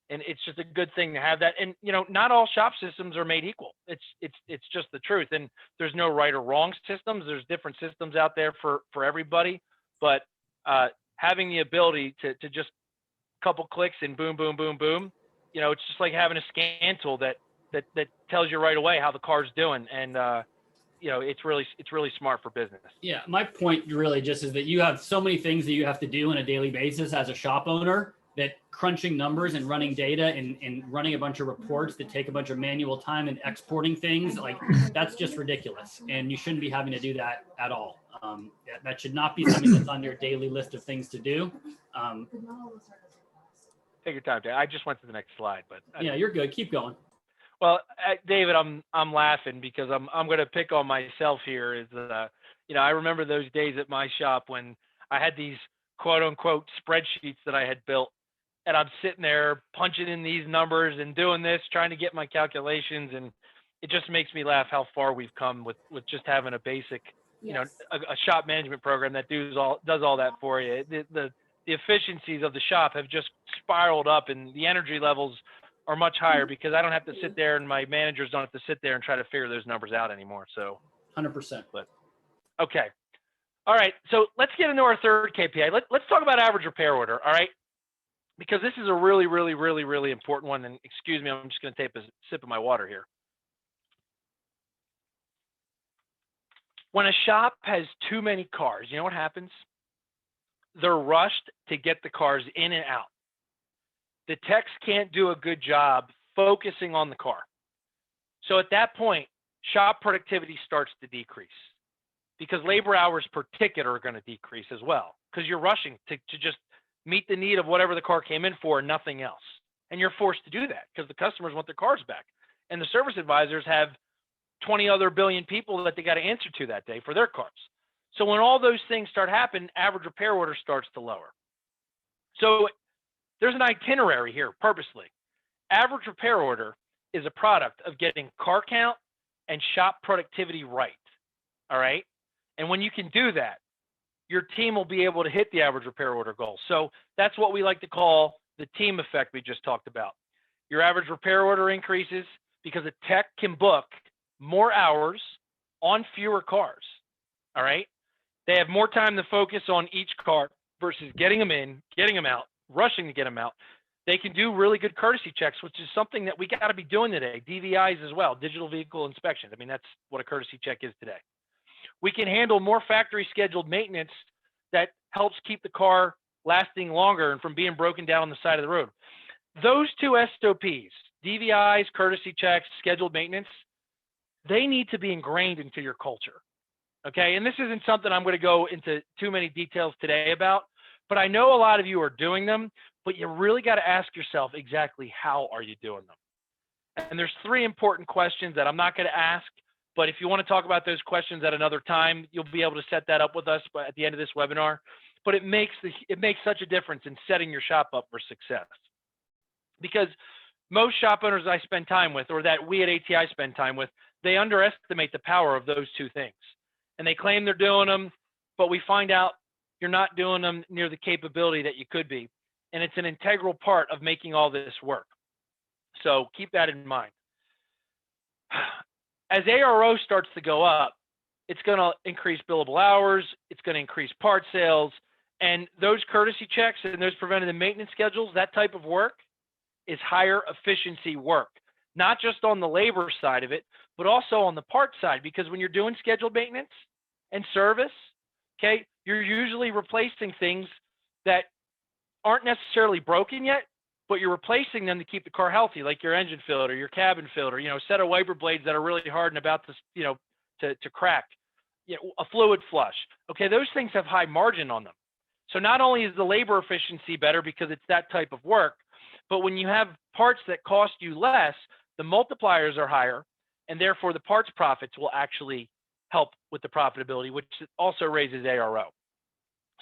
and it's just a good thing to have that. And, not all shop systems are made equal. It's just the truth. And there's no right or wrong systems. There's different systems out there for everybody, but having the ability to just couple clicks and boom, boom, boom, boom, it's just like having a scan tool that tells you right away how the car's doing. And, it's really smart for business.
Yeah. My point really just is that you have so many things that you have to do on a daily basis as a shop owner, that crunching numbers and running data and running a bunch of reports that take a bunch of manual time and exporting things, like that's just ridiculous. And you shouldn't be having to do that at all. That should not be something that's on your daily list of things to do.
Take your time, Dave. I just went to the next slide, but
yeah, you're good. Keep going.
Well, David, I'm laughing because I'm going to pick on myself here. Is I remember those days at my shop when I had these quote unquote spreadsheets that I had built, and I'm sitting there punching in these numbers and doing this, trying to get my calculations, and it just makes me laugh how far we've come with just having a basic, a shop management program that does all that for you. The efficiencies of the shop have just spiraled up, and the energy levels are much higher because I don't have to sit there, and my managers don't have to sit there and try to figure those numbers out anymore. So
100%.
But okay. All right. So let's get into our third KPI. Let's talk about average repair order. All right. Because this is a really, really, really, really important one. And excuse me, I'm just going to take a sip of my water here. When a shop has too many cars, you know what happens? They're rushed to get the cars in and out. The techs can't do a good job focusing on the car. So at that point, shop productivity starts to decrease because labor hours per ticket are going to decrease as well because you're rushing to just meet the need of whatever the car came in for and nothing else. And you're forced to do that because the customers want their cars back. And the service advisors have 20 other billion people that they got to answer to that day for their cars. So when all those things start happening, average repair order starts to lower. So there's an itinerary here purposely. Average repair order is a product of getting car count and shop productivity right. all right? And when you can do that, your team will be able to hit the average repair order goal. So that's what we like to call the team effect we just talked about. Your average repair order increases because a tech can book more hours on fewer cars, all right? They have more time to focus on each car versus getting them in, getting them out, rushing to get them out. They can do really good courtesy checks, which is something that we got to be doing today. DVIs as well, digital vehicle inspection. I mean, that's what a courtesy check is today. We can handle more factory scheduled maintenance that helps keep the car lasting longer and from being broken down on the side of the road. Those two SOPs, DVIs, courtesy checks, scheduled maintenance, they need to be ingrained into your culture. Okay, and this isn't something I'm going to go into too many details today about, but I know a lot of you are doing them, but you really got to ask yourself exactly how are you doing them? And there's 3 important questions that I'm not going to ask, but if you want to talk about those questions at another time, you'll be able to set that up with us at the end of this webinar. But it makes such a difference in setting your shop up for success. Because most shop owners I spend time with, or that we at ATI spend time with, they underestimate the power of those 2 things. And they claim they're doing them, but we find out you're not doing them near the capability that you could be. And it's an integral part of making all this work. So keep that in mind. As ARO starts to go up, it's going to increase billable hours, it's going to increase part sales, and those courtesy checks and those preventative maintenance schedules, that type of work is higher efficiency work, not just on the labor side of it, but also on the part side, because when you're doing scheduled maintenance and service, okay, you're usually replacing things that aren't necessarily broken yet, but you're replacing them to keep the car healthy, like your engine filter, your cabin filter, a set of wiper blades that are really hard and about to, to crack, a fluid flush. Okay, those things have high margin on them. So not only is the labor efficiency better because it's that type of work, but when you have parts that cost you less, the multipliers are higher, and therefore the parts profits will actually help with the profitability, which also raises ARO.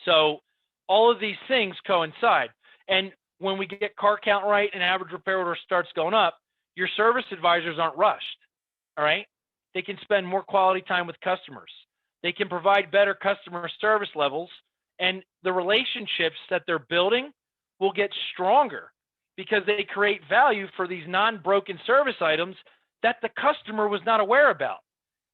So all of these things coincide. And when we get car count right and average repair order starts going up, your service advisors aren't rushed, all right? They can spend more quality time with customers. They can provide better customer service levels, and the relationships that they're building will get stronger because they create value for these non-broken service items that the customer was not aware about.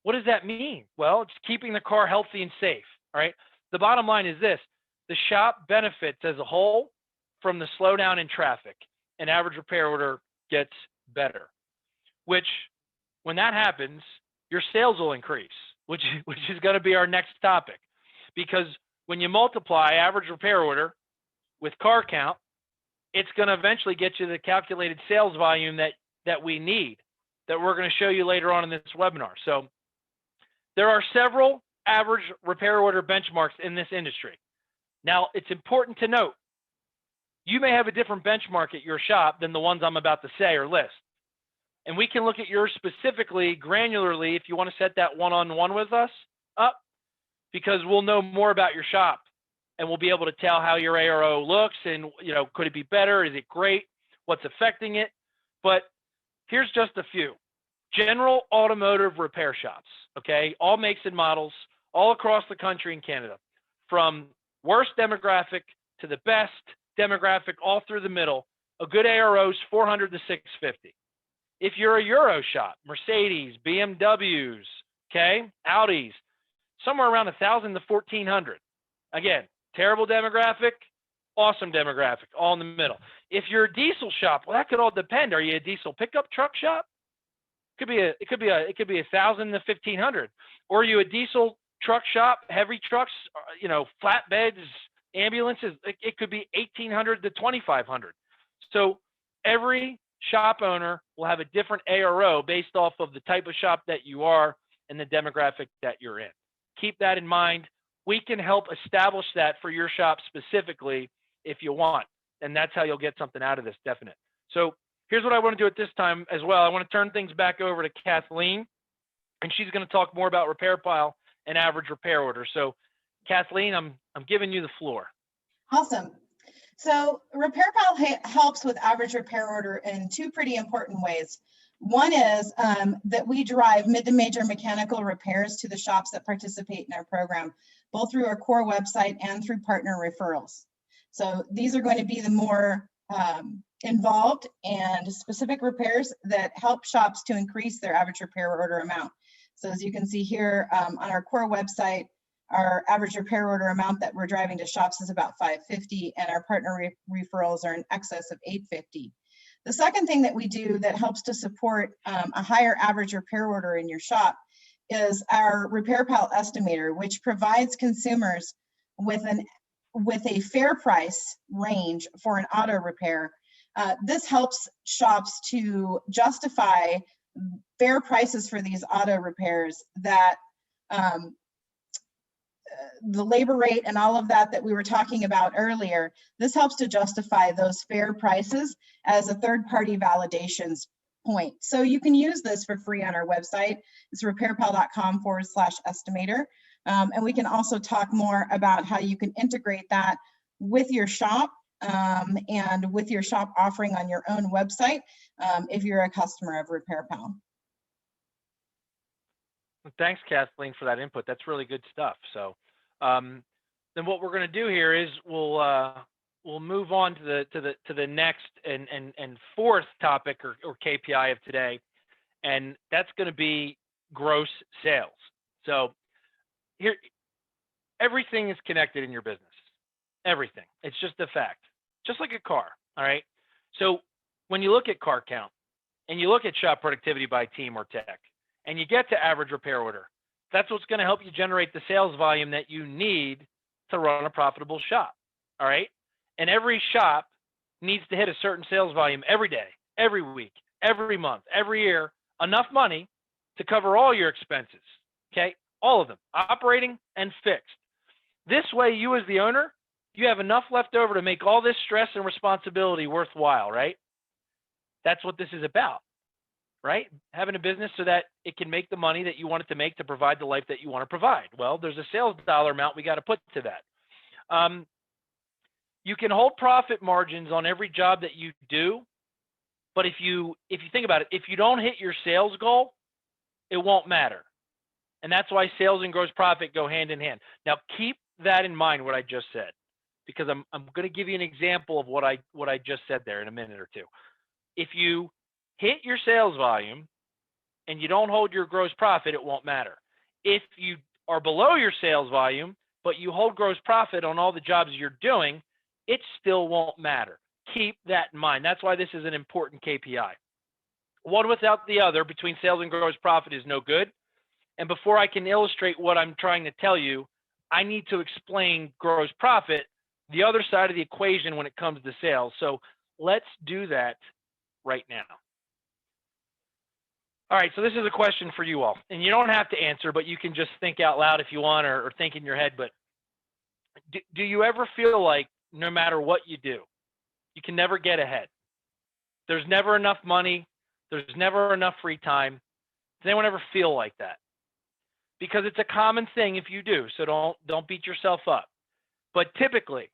What does that mean? Well, it's keeping the car healthy and safe, all right? The bottom line is this: the shop benefits as a whole from the slowdown in traffic, and average repair order gets better, which when that happens, your sales will increase, which is going to be our next topic. Because when you multiply average repair order with car count, it's going to eventually get you the calculated sales volume that we need, that we're going to show you later on in this webinar. So there are several average repair order benchmarks in this industry. Now, it's important to note, you may have a different benchmark at your shop than the ones I'm about to say or list. And we can look at yours specifically, granularly, if you want to set that one-on-one with us up, because we'll know more about your shop and we'll be able to tell how your ARO looks and, could it be better? Is it great? What's affecting it? But here's just a few. General automotive repair shops, okay? All makes and models, all across the country and Canada, from worst demographic to the best demographic, all through the middle. A good ARO is 400 to 650. If you're a Euro shop, Mercedes, BMWs, okay, Audis, somewhere around 1,000 to 1,400. Again, terrible demographic, awesome demographic, all in the middle. If you're a diesel shop, well, that could all depend. Are you a diesel pickup truck shop? It could be 1,000 to 1,500. Or are you a diesel truck shop, heavy trucks, flatbeds, ambulances? It could be 1,800 to 2,500. So every shop owner will have a different ARO based off of the type of shop that you are and the demographic that you're in. Keep that in mind. We can help establish that for your shop specifically if you want, and that's how you'll get something out of this, definite. So here's what I want to do at this time as well. I want to turn things back over to Kathleen, and she's going to talk more about RepairPal and average repair order. So Kathleen, I'm giving you the floor.
Awesome. So RepairPal helps with average repair order in 2 pretty important ways. One is that we drive mid to major mechanical repairs to the shops that participate in our program, both through our core website and through partner referrals. So these are going to be the more involved and specific repairs that help shops to increase their average repair order amount. So as you can see here on our core website, our average repair order amount that we're driving to shops is about $550, and our partner referrals are in excess of $850. The second thing that we do that helps to support a higher average repair order in your shop is our RepairPal estimator, which provides consumers with a fair price range for an auto repair. This helps shops to justify fair prices for these auto repairs that the labor rate and all of that we were talking about earlier. This helps to justify those fair prices as a third-party validations point. So you can use this for free on our website. It's repairpal.com/estimator. And we can also talk more about how you can integrate that with your shop and with your shop offering on your own website if you're a customer of RepairPal.
Thanks, Kathleen, for that input. That's really good stuff. So then what we're going to do here is we'll move on to the next and fourth topic or KPI of today, and that's going to be gross sales. So here, everything is connected in your business. Everything. It's just a fact. Just like a car. All right. So when you look at car count and you look at shop productivity by team or tech, and you get to average repair order, that's what's going to help you generate the sales volume that you need to run a profitable shop. All right. And every shop needs to hit a certain sales volume every day, every week, every month, every year, enough money to cover all your expenses. Okay. All of them, operating and fixed. This way, you as the owner, you have enough left over to make all this stress and responsibility worthwhile, right? That's what this is about, right? Having a business so that it can make the money that you want it to make to provide the life that you want to provide. Well, there's a sales dollar amount we got to put to that. You can hold profit margins on every job that you do, but if you think about it, if you don't hit your sales goal, it won't matter. And that's why sales and gross profit go hand in hand. Now, keep that in mind, what I just said, because I'm going to give you an example of what I just said there in a minute or two. If you hit your sales volume and you don't hold your gross profit, it won't matter. If you are below your sales volume, but you hold gross profit on all the jobs you're doing, it still won't matter. Keep that in mind. That's why this is an important KPI. One without the other, between sales and gross profit, is no good. And before I can illustrate what I'm trying to tell you, I need to explain gross profit, the other side of the equation when it comes to sales. So let's do that right now. All right, so this is a question for you all. And you don't have to answer, but you can just think out loud if you want, or think in your head. But do you ever feel like no matter what you do, you can never get ahead? There's never enough money. There's never enough free time. Does anyone ever feel like that? Because it's a common thing if you do, so don't beat yourself up. But typically,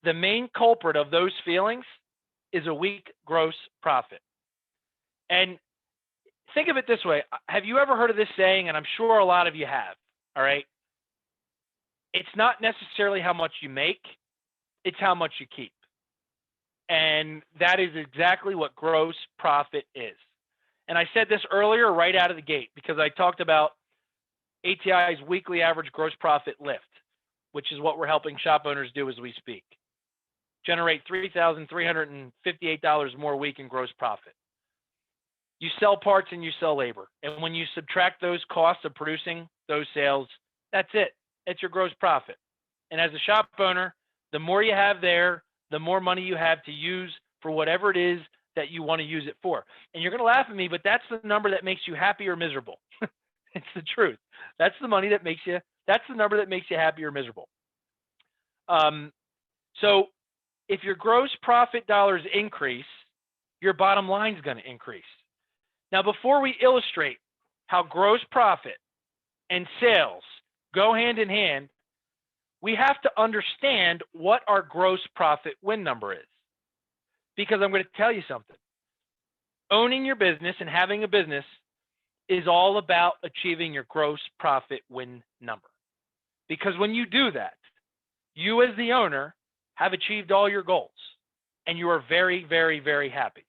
the main culprit of those feelings is a weak gross profit. And think of it this way. Have you ever heard of this saying? And I'm sure a lot of you have, all right? It's not necessarily how much you make, it's how much you keep. And that is exactly what gross profit is. And I said this earlier right out of the gate because I talked about ATI's weekly average gross profit lift, which is what we're helping shop owners do as we speak. Generate $3,358 more a week in gross profit. You sell parts and you sell labor. And when you subtract those costs of producing those sales, that's it. It's your gross profit. And as a shop owner, the more you have there, the more money you have to use for whatever it is that you want to use it for. And you're going to laugh at me, but that's the number that makes you happy or miserable. It's the truth. That's the money that makes you, that's the number that makes you happy or miserable. So if your gross profit dollars increase, your bottom line is going to increase. Now, before we illustrate how gross profit and sales go hand in hand, we have to understand what our gross profit win number is. Because I'm going to tell you something. owning your business and having a business is all about achieving your gross profit win number. Because when you do that, you as the owner have achieved all your goals and you are very, very, very happy.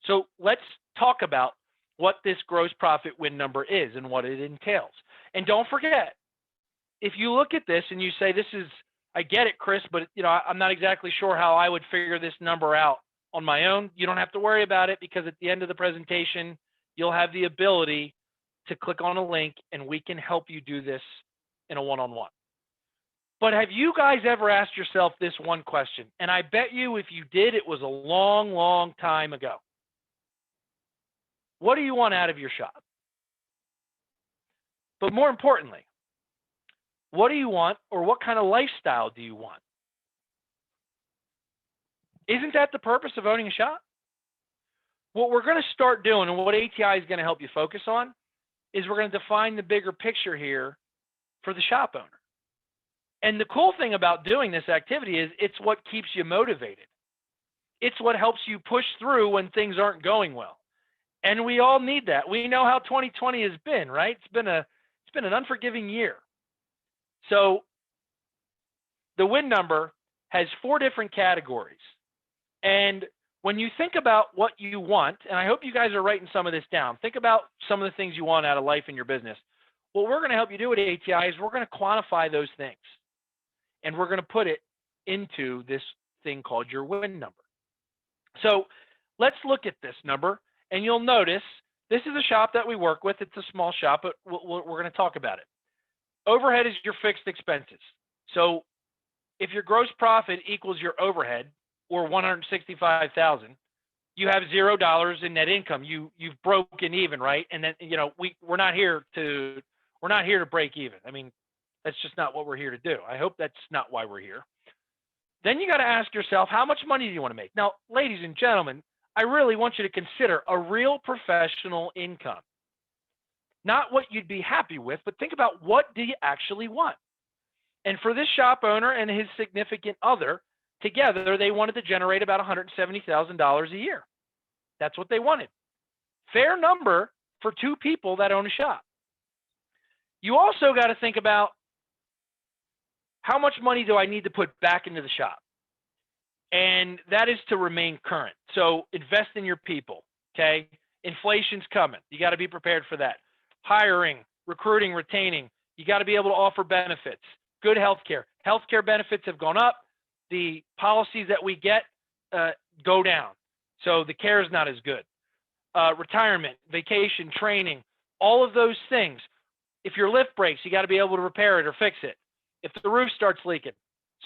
So let's talk about what this gross profit win number is and what it entails. And don't forget, if you look at this and you say, this is, I get it, Chris, but I'm not exactly sure how I would figure this number out on my own. You don't have to worry about it, because at the end of the presentation, you'll have the ability to click on a link and we can help you do this in a one-on-one. But have you guys ever asked yourself this one question? And I bet you if you did, it was a long, long time ago. What do you want out of your shop? But more importantly, what do you want, or what kind of lifestyle do you want? Isn't that the purpose of owning a shop? What we're going to start doing, and what ATI is going to help you focus on, is we're going to define the bigger picture here for the shop owner. And the cool thing about doing this activity is it's what keeps you motivated. It's what helps you push through when things aren't going well. And we all need that. We know how 2020 has been, right? It's been an unforgiving year. So the win number has 4 different categories. And when you think about what you want, and I hope you guys are writing some of this down, think about some of the things you want out of life in your business. What we're going to help you do at ATI is we're going to quantify those things. And we're going to put it into this thing called your win number. So let's look at this number, and you'll notice this is a shop that we work with. It's a small shop, but we're going to talk about it. Overhead is your fixed expenses. So if your gross profit equals your overhead, or $165,000, you have $0 in net income. You've broken even, right? And then we're not here to break even. I mean, that's just not what we're here to do. I hope that's not why we're here. Then you got to ask yourself, how much money do you want to make? Now, ladies and gentlemen, I really want you to consider a real professional income. Not what you'd be happy with, but think about, what do you actually want? And for this shop owner and his significant other, together, they wanted to generate about $170,000 a year. That's what they wanted. Fair number for 2 people that own a shop. You also got to think about, how much money do I need to put back into the shop? And that is to remain current. So invest in your people, okay? Inflation's coming. You got to be prepared for that. Hiring, recruiting, retaining. You got to be able to offer benefits. Good healthcare. Healthcare benefits have gone up. The policies that we get go down. So the care is not as good. Retirement, vacation, training, all of those things. If your lift breaks, you got to be able to repair it or fix it. If the roof starts leaking.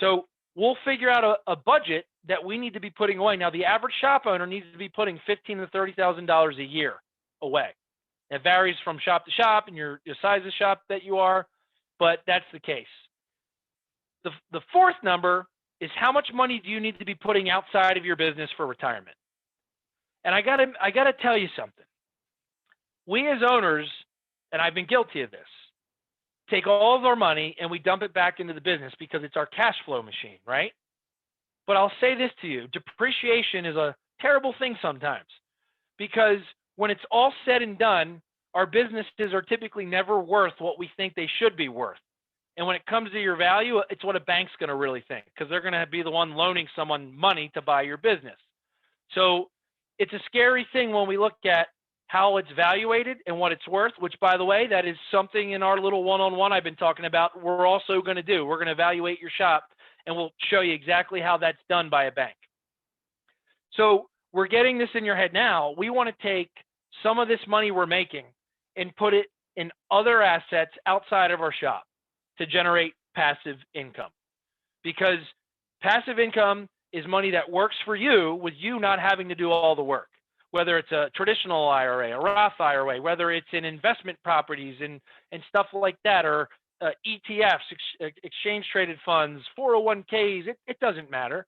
So we'll figure out a budget that we need to be putting away. Now, the average shop owner needs to be putting $15,000 to $30,000 a year away. It varies from shop to shop and your size of shop that you are, but that's the case. The 4th number is, how much money do you need to be putting outside of your business for retirement? And I gotta tell you something. We as owners, and I've been guilty of this, take all of our money and we dump it back into the business because it's our cash flow machine, right? But I'll say this to you, depreciation is a terrible thing sometimes, because when it's all said and done, our businesses are typically never worth what we think they should be worth. And when it comes to your value, it's what a bank's going to really think, because they're going to be the one loaning someone money to buy your business. So it's a scary thing when we look at how it's valuated and what it's worth, which, by the way, that is something in our little one-on-one I've been talking about we're also going to do. We're going to evaluate your shop, and we'll show you exactly how that's done by a bank. So we're getting this in your head now. We want to take some of this money we're making and put it in other assets outside of our shop to generate passive income, because passive income is money that works for you with you not having to do all the work, whether it's a traditional IRA, a Roth IRA, whether it's in investment properties and stuff like that, or ETFs, exchange traded funds, 401ks, it doesn't matter,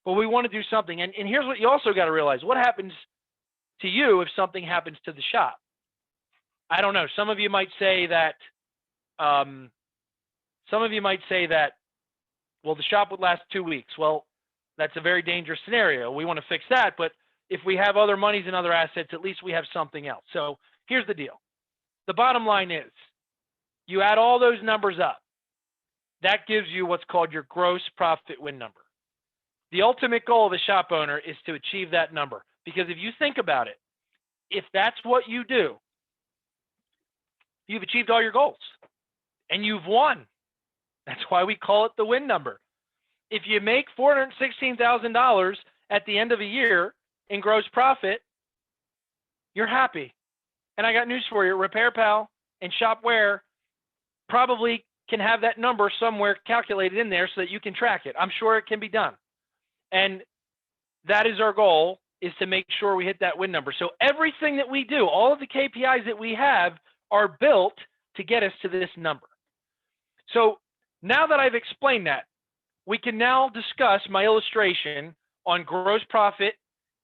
but we want to do something. And here's what you also got to realize: what happens to you if something happens to the shop? I don't know. Some of you might say that, well, the shop would last 2 weeks. Well, that's a very dangerous scenario. We want to fix that, but if we have other monies and other assets, at least we have something else. So here's the deal. The bottom line is you add all those numbers up. That gives you what's called your gross profit win number. The ultimate goal of a shop owner is to achieve that number. Because if you think about it, if that's what you do, you've achieved all your goals and you've won. That's why we call it the win number. If you make $416,000 at the end of a year in gross profit, you're happy. And I got news for you, RepairPal and Shop-Ware probably can have that number somewhere calculated in there so that you can track it. I'm sure it can be done. And that is our goal, is to make sure we hit that win number. So everything that we do, all of the KPIs that we have are built to get us to this number. So now that I've explained that, we can now discuss my illustration on gross profit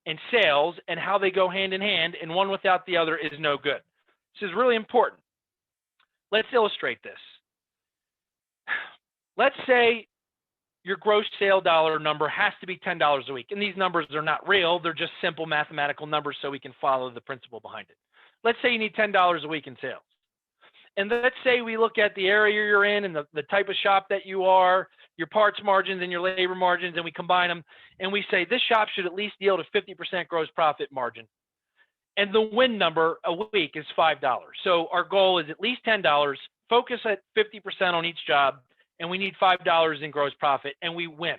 and sales and how they go hand in hand, and one without the other is no good. This is really important. Let's illustrate this. Let's say your gross sale dollar number has to be $10 a week. And these numbers are not real. They're just simple mathematical numbers so we can follow the principle behind it. Let's say you need $10 a week in sales. And let's say we look at the area you're in and the type of shop that you are, your parts margins and your labor margins, and we combine them. And we say this shop should at least yield a 50% gross profit margin. And the win number a week is $5. So our goal is at least $10, focus at 50% on each job, and we need $5 in gross profit, and we win.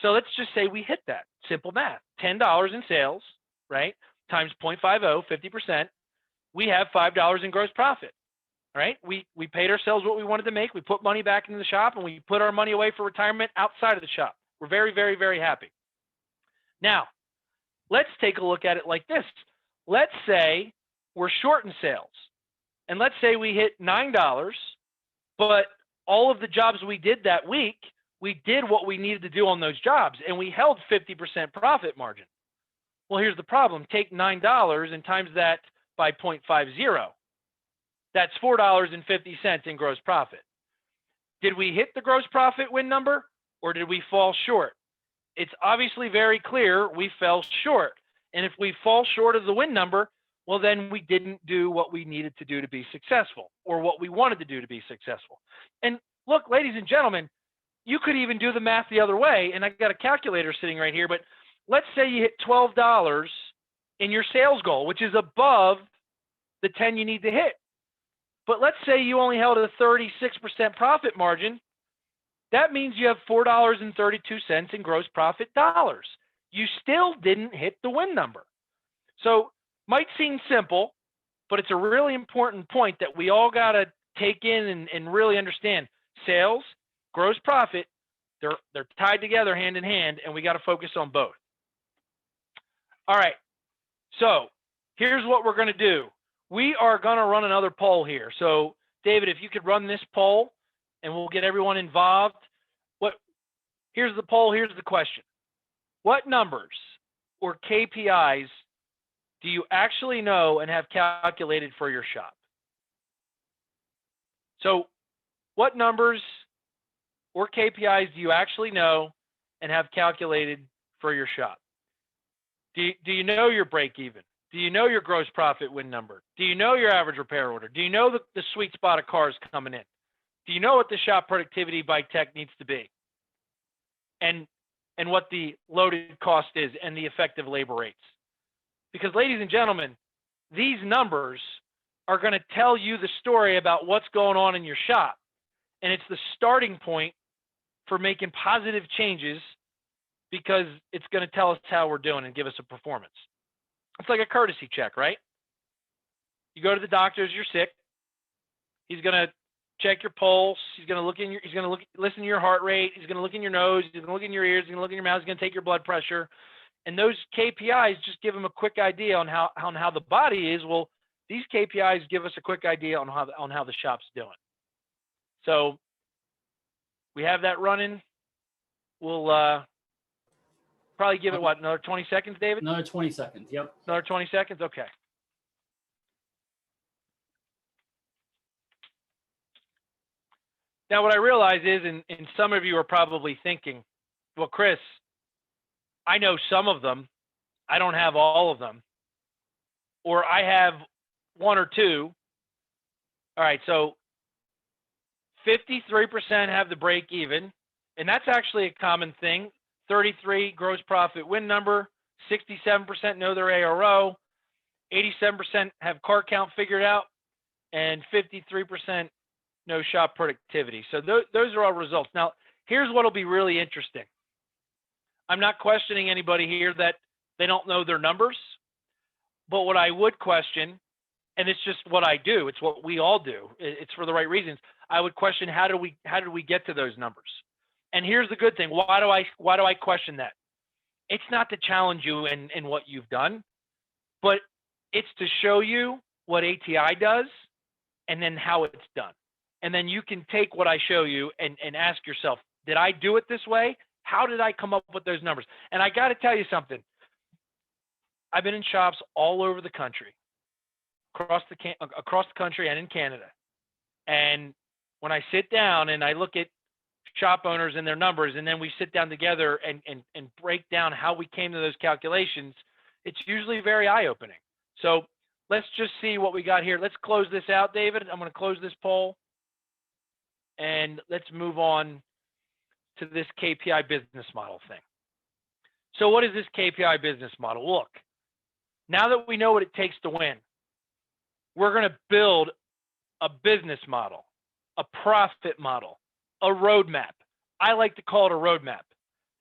So let's just say we hit that. Simple math. $10 in sales, right, times 0.50, 50%. We have $5 in gross profit, right? We paid ourselves what we wanted to make. We put money back into the shop, and we put our money away for retirement outside of the shop. We're very, very, very happy. Now, let's take a look at it like this. Let's say we're short in sales, and let's say we hit $9, but all of the jobs we did that week, we did what we needed to do on those jobs, and we held 50% profit margin. Well, here's the problem. Take $9 and times that by 0.50. That's $4.50 in gross profit. Did we hit the gross profit win number, or did we fall short? It's obviously very clear we fell short. And if we fall short of the win number, well, then we didn't do what we needed to do to be successful, or what we wanted to do to be successful. And look, ladies and gentlemen, you could even do the math the other way. And I've got a calculator sitting right here, but let's say you hit $12 in your sales goal, which is above the 10 you need to hit. But let's say you only held a 36% profit margin. That means you have $4.32 in gross profit dollars. You still didn't hit the win number. So might seem simple, but it's a really important point that we all got to take in and really understand. Sales, gross profit, they're tied together hand in hand, and we got to focus on both. All right, so here's what we're going to do. We are going to run another poll here. So David, if you could run this poll, and we'll get everyone involved. Here's the poll, here's the question. What numbers or KPIs do you actually know and have calculated for your shop? So what numbers or KPIs do you actually know and have calculated for your shop? Do you know your break even? Do you know your gross profit win number? Do you know your average repair order? Do you know the sweet spot of cars coming in? Do you know what the shop productivity by tech needs to be? And what the loaded cost is and the effective labor rates? Because ladies and gentlemen, these numbers are going to tell you the story about what's going on in your shop. And it's the starting point for making positive changes, because it's going to tell us how we're doing and give us a performance. It's like a courtesy check, right? You go to the doctor, you're sick. He's going to check your pulse. He's going to listen to your heart rate. He's going to look in your nose. He's going to look in your ears. He's going to look in your mouth. He's going to take your blood pressure. And those KPIs just give him a quick idea on how the body is. Well, these KPIs give us a quick idea on how the shop's doing. So we have that running. We'll probably give it another 20 seconds, David?
Another 20 seconds. Yep.
Another 20 seconds. Okay. Now, what I realize is, and some of you are probably thinking, well, Chris, I know some of them, I don't have all of them, or I have one or two. All right, so 53% have the break even, and that's actually a common thing. 33 gross profit win number, 67% know their ARO, 87% have car count figured out, and 53% know shop productivity. So those are all results. Now, here's what'll be really interesting. I'm not questioning anybody here that they don't know their numbers, but what I would question, and it's just what I do, it's what we all do, it's for the right reasons. I would question, how did we get to those numbers? And here's the good thing. Why do I question that? It's not to challenge you in what you've done, but it's to show you what ATI does and then how it's done. And then you can take what I show you and ask yourself, did I do it this way? How did I come up with those numbers? And I got to tell you something. I've been in shops all over the country, across the country and in Canada. And when I sit down and I look at shop owners and their numbers, and then we sit down together and break down how we came to those calculations, it's usually very eye-opening. So let's just see what we got here. Let's close this out, David. I'm going to close this poll, and let's move on to this KPI business model thing. So what is this KPI business model? Look, now that we know what it takes to win, we're going to build a business model, a profit model, a roadmap. I like to call it a roadmap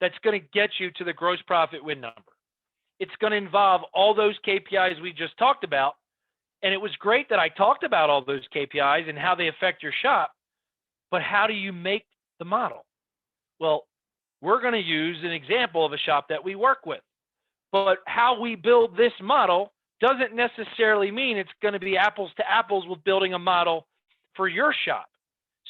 that's going to get you to the gross profit win number. It's going to involve all those KPIs we just talked about. And it was great that I talked about all those KPIs and how they affect your shop, but how do you make the model? Well, we're going to use an example of a shop that we work with, but how we build this model doesn't necessarily mean it's going to be apples to apples with building a model for your shop.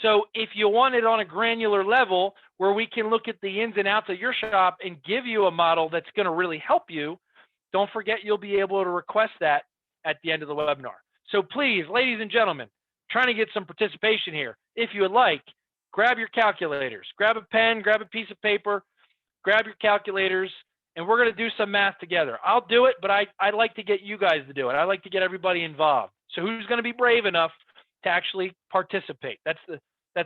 So if you want it on a granular level where we can look at the ins and outs of your shop and give you a model that's going to really help you, don't forget you'll be able to request that at the end of the webinar. So please, ladies and gentlemen, trying to get some participation here. If you would like, grab your calculators, grab a pen, grab a piece of paper, grab your calculators, and we're going to do some math together. I'll do it, but I'd like to get you guys to do it. I'd like to get everybody involved. So who's going to be brave enough to actually participate? That's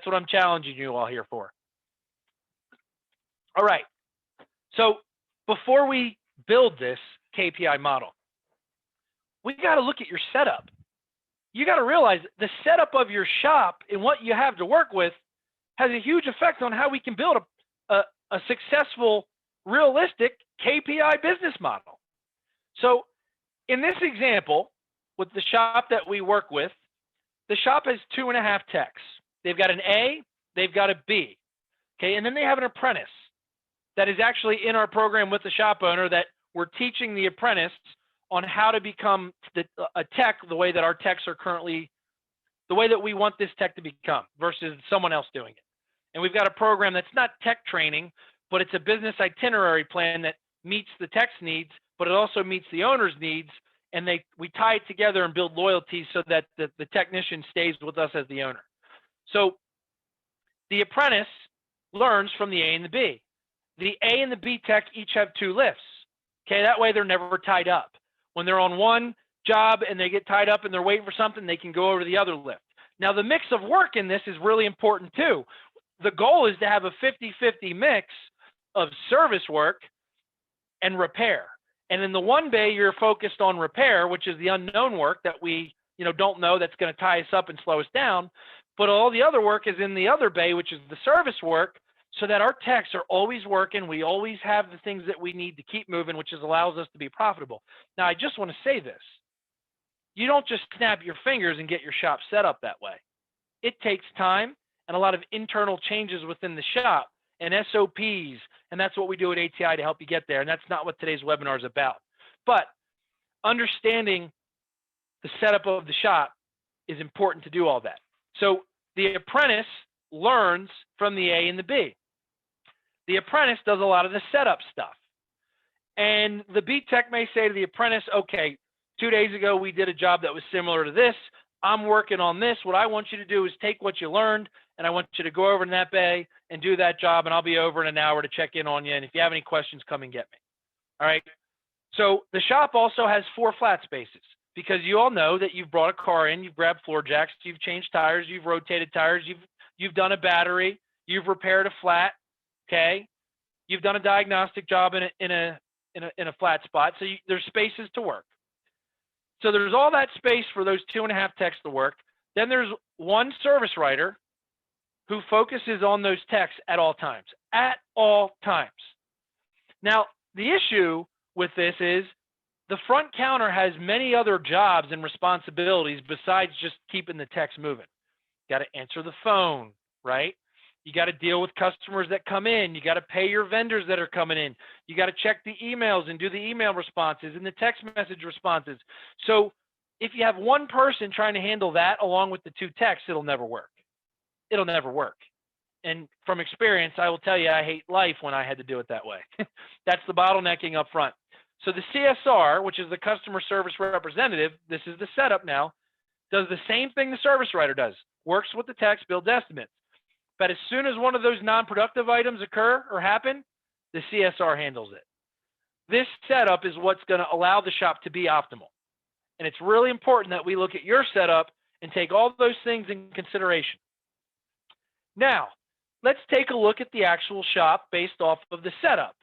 what I'm challenging you all here for. All right. So before we build this KPI model, we got to look at your setup. You got to realize the setup of your shop and what you have to work with has a huge effect on how we can build a successful, realistic KPI business model. So in this example, with the shop that we work with, the shop has 2.5 techs. They've got an A, they've got a B, okay? And then they have an apprentice that is actually in our program with the shop owner that we're teaching the apprentice on how to become a tech the way that our techs are currently, the way that we want this tech to become versus someone else doing it. And we've got a program that's not tech training, but it's a business itinerary plan that meets the tech's needs, but it also meets the owner's needs. And we tie it together and build loyalty so that the technician stays with us as the owner. So the apprentice learns from the A and the B. The A and the B tech each have 2 lifts. Okay, that way they're never tied up. When they're on one job and they get tied up and they're waiting for something, they can go over to the other lift. Now the mix of work in this is really important too. The goal is to have a 50-50 mix of service work and repair. And in the one bay, you're focused on repair, which is the unknown work that we don't know that's going to tie us up and slow us down. But all the other work is in the other bay, which is the service work, so that our techs are always working. We always have the things that we need to keep moving, which allows us to be profitable. Now, I just want to say this. You don't just snap your fingers and get your shop set up that way. It takes time and a lot of internal changes within the shop and SOPs, and that's what we do at ATI to help you get there, and that's not what today's webinar is about. But understanding the setup of the shop is important to do all that. So the apprentice learns from the A and the B. The apprentice does a lot of the setup stuff. And the B tech may say to the apprentice, okay, 2 days ago we did a job that was similar to this. I'm working on this. What I want you to do is take what you learned, and I want you to go over in that bay and do that job, and I'll be over in an hour to check in on you. And if you have any questions, come and get me. All right. So the shop also has 4 flat spaces, because you all know that you've brought a car in, you've grabbed floor jacks, you've changed tires, you've rotated tires, you've done a battery, you've repaired a flat, okay? You've done a diagnostic job in a flat spot, so there's spaces to work. So there's all that space for those 2.5 techs to work. Then there's one service writer who focuses on those techs at all times. At all times. Now, the issue with this is the front counter has many other jobs and responsibilities besides just keeping the techs moving. You got to answer the phone, right? You got to deal with customers that come in. You got to pay your vendors that are coming in. You got to check the emails and do the email responses and the text message responses. So if you have one person trying to handle that along with the 2 techs, it'll never work. It'll never work. And from experience, I will tell you, I hate life when I had to do it that way. That's the bottlenecking up front. So the CSR, which is the customer service representative, this is the setup now, does the same thing the service writer does, works with the techs, builds estimates. But as soon as one of those non-productive items occur or happen, the CSR handles it. This setup is what's going to allow the shop to be optimal. And it's really important that we look at your setup and take all those things in consideration. Now, let's take a look at the actual shop based off of the setup.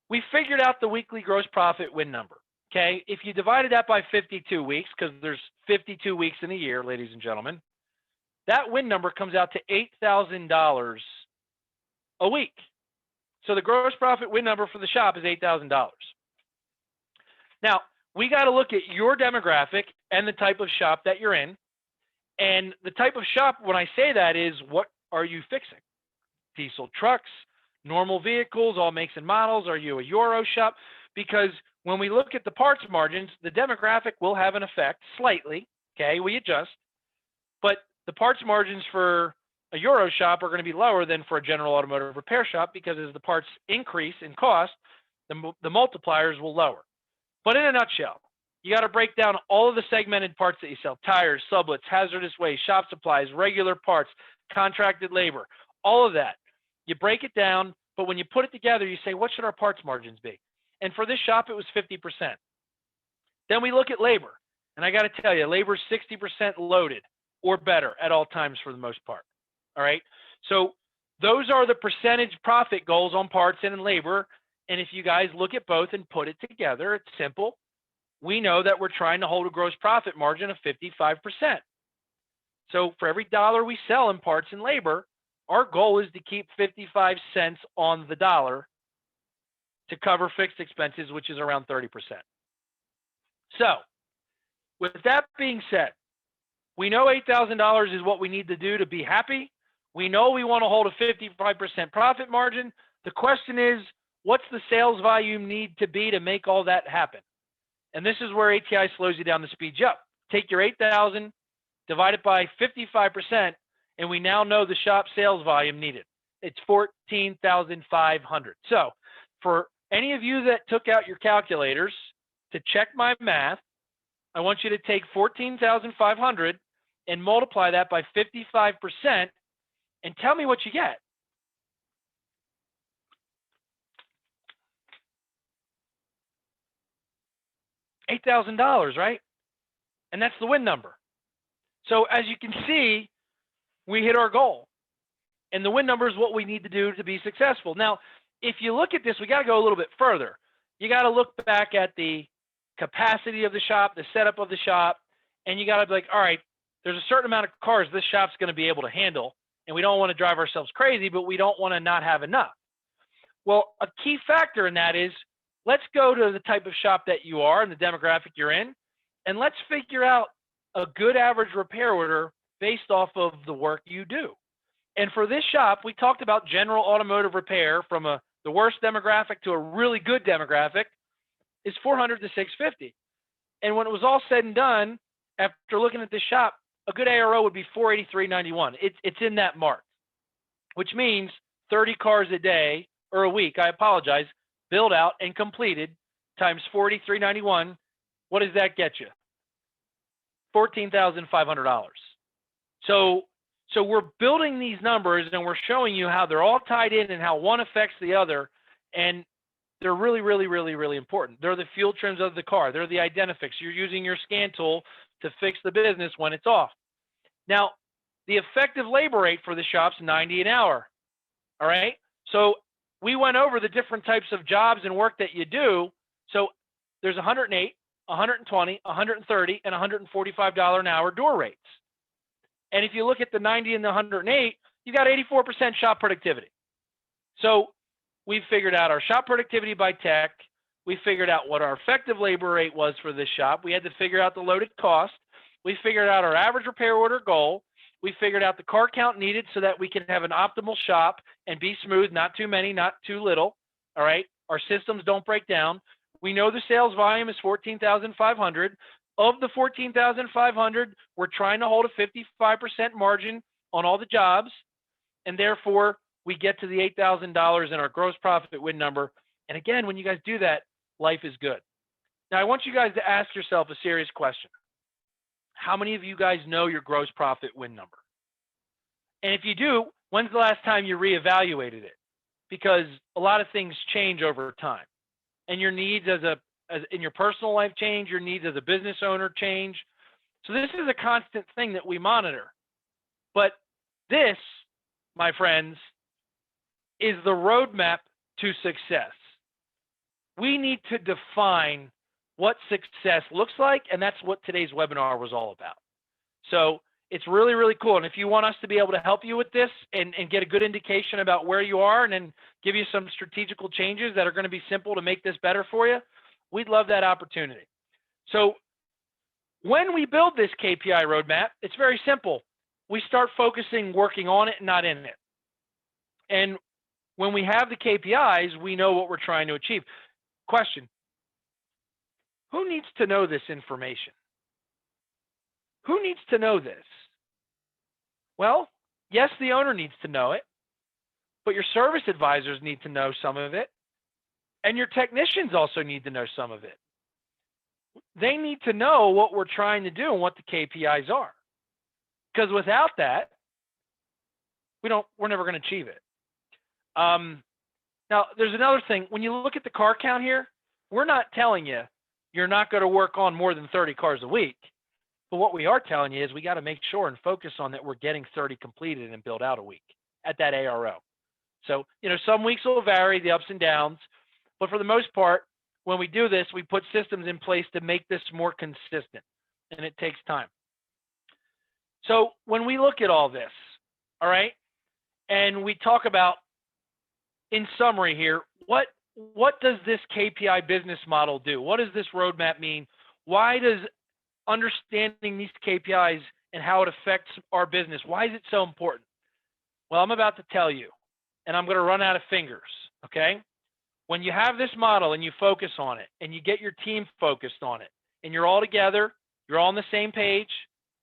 We figured out the weekly gross profit win number, okay? If you divided that by 52 weeks, because there's 52 weeks in a year, ladies and gentlemen, that win number comes out to $8,000 a week. So the gross profit win number for the shop is $8,000. Now, we got to look at your demographic and the type of shop that you're in. And the type of shop, when I say that, is what are you fixing? Diesel trucks, normal vehicles, all makes and models? Are you a Euro shop? Because when we look at the parts margins, the demographic will have an effect slightly, okay? We adjust. But the parts margins for a Euro shop are going to be lower than for a general automotive repair shop, because as the parts increase in cost, the multipliers will lower. But in a nutshell, you got to break down all of the segmented parts that you sell: tires, sublets, hazardous waste, shop supplies, regular parts, contracted labor, all of that. You break it down, but when you put it together, you say, what should our parts margins be? And for this shop, it was 50%. Then we look at labor, and I got to tell you, labor is 60% loaded or better at all times for the most part. All right. So those are the percentage profit goals on parts and in labor. And if you guys look at both and put it together, it's simple. We know that we're trying to hold a gross profit margin of 55%. So for every dollar we sell in parts and labor, our goal is to keep 55 cents on the dollar to cover fixed expenses, which is around 30%. So with that being said, we know $8,000 is what we need to do to be happy. We know we want to hold a 55% profit margin. The question is, what's the sales volume need to be to make all that happen? And this is where ATI slows you down to speed you up. Take your 8,000, divide it by 55%, and we now know the shop sales volume needed. It's 14,500. So for any of you that took out your calculators to check my math, I want you to take 14,500 and multiply that by 55% and tell me what you get. $8,000, right? And that's the win number. So as you can see, we hit our goal. And the win number is what we need to do to be successful. Now, if you look at this, we got to go a little bit further. You got to look back at the capacity of the shop, the setup of the shop, and you got to be like, all right, there's a certain amount of cars this shop's going to be able to handle, and we don't want to drive ourselves crazy, but we don't want to not have enough. Well, a key factor in that is, let's go to the type of shop that you are and the demographic you're in, and let's figure out a good average repair order based off of the work you do. And for this shop, we talked about general automotive repair from the worst demographic to a really good demographic is 400 to 650. And when it was all said and done, after looking at this shop, a good ARO would be 483.91. It's in that mark, which means 30 cars a day or a week, I apologize, build out and completed times 43.91. What does that get you? $14,500. So we're building these numbers and we're showing you how they're all tied in and how one affects the other. And They're really, really, really, really important. They're the fuel trims of the car. They're the identifix. You're using your scan tool to fix the business when it's off. Now, the effective labor rate for the shop's $90 an hour. All right. So we went over the different types of jobs and work that you do. So there's 108, 120, 130, and $145 an hour door rates. And if you look at the 90 and the 108, you got 84% shop productivity. So we figured out our shop productivity by tech. We figured out what our effective labor rate was for this shop. We had to figure out the loaded cost. We figured out our average repair order goal. We figured out the car count needed so that we can have an optimal shop and be smooth, not too many, not too little. All right. Our systems don't break down. We know the sales volume is 14,500. Of the 14,500, we're trying to hold a 55% margin on all the jobs. And therefore, we get to the $8,000 in our gross profit win number. And again, when you guys do that, life is good. Now, I want you guys to ask yourself a serious question. How many of you guys know your gross profit win number? And if you do, when's the last time you reevaluated it? Because a lot of things change over time. And your needs as in your personal life change, your needs as a business owner change. So this is a constant thing that we monitor. But this, my friends, is the roadmap to success. We need to define what success looks like, and that's what today's webinar was all about. So it's really, really cool. And if you want us to be able to help you with this and get a good indication about where you are and then give you some strategical changes that are going to be simple to make this better for you, we'd love that opportunity. So when we build this KPI roadmap, it's very simple. We start focusing, working on it, not in it. And when we have the KPIs, we know what we're trying to achieve. Question: who needs to know this information? Who needs to know this? Well, yes, the owner needs to know it, but your service advisors need to know some of it, and your technicians also need to know some of it. They need to know what we're trying to do and what the KPIs are, because without that, we're never going to achieve it. Now, there's another thing. When you look at the car count here, we're not telling you you're not going to work on more than 30 cars a week. But what we are telling you is we got to make sure and focus on that we're getting 30 completed and built out a week at that ARO. So, some weeks will vary, the ups and downs. But for the most part, when we do this, we put systems in place to make this more consistent. And it takes time. So when we look at all this, all right, and we talk about, in summary here, what does this KPI business model do? What does this roadmap mean? Why does understanding these KPIs and how it affects our business, why is it so important? Well, I'm about to tell you, and I'm going to run out of fingers, okay? When you have this model and you focus on it and you get your team focused on it and you're all together, you're all on the same page,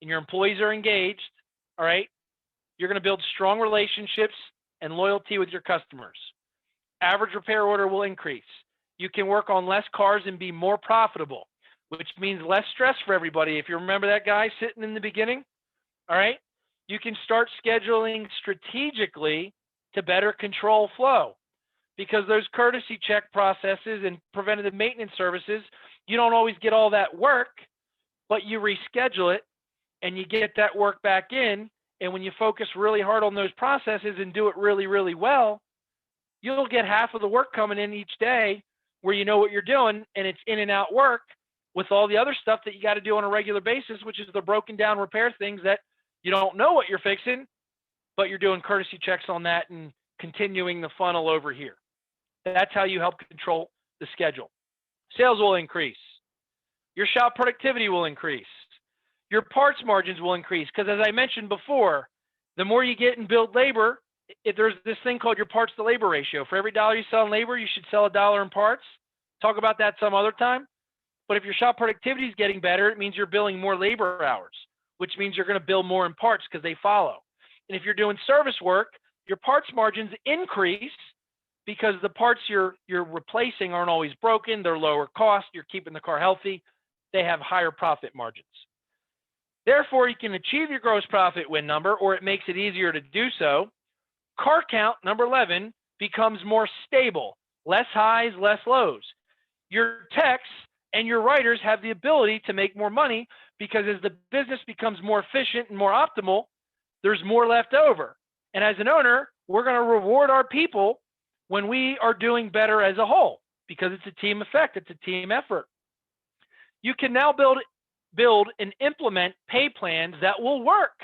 and your employees are engaged, all right, you're going to build strong relationships and loyalty with your customers. Average repair order will increase. You can work on less cars and be more profitable, which means less stress for everybody. If you remember that guy sitting in the beginning, all right, you can start scheduling strategically to better control flow, because those courtesy check processes and preventative maintenance services, you don't always get all that work, but you reschedule it and you get that work back in. And when you focus really hard on those processes and do it really, really well, you'll get half of the work coming in each day where you know what you're doing, and it's in and out work with all the other stuff that you got to do on a regular basis, which is the broken down repair things that you don't know what you're fixing, but you're doing courtesy checks on that and continuing the funnel over here. That's how you help control the schedule. Sales will increase. Your shop productivity will increase. Your parts margins will increase, because as I mentioned before, the more you get in billed labor, there's this thing called your parts to labor ratio. For every dollar you sell in labor, you should sell $1 in parts. Talk about that some other time. But if your shop productivity is getting better, it means you're billing more labor hours, which means you're going to bill more in parts because they follow. And if you're doing service work, your parts margins increase because the parts you're replacing aren't always broken. They're lower cost. You're keeping the car healthy. They have higher profit margins. Therefore, you can achieve your gross profit win number, or it makes it easier to do so. Car count, number 11, becomes more stable. less highs, less lows. Your techs and your writers have the ability to make more money because as the business becomes more efficient and more optimal, there's more left over. And as an owner, we're going to reward our people when we are doing better as a whole because it's a team effect, it's a team effort. You can now build and implement pay plans that will work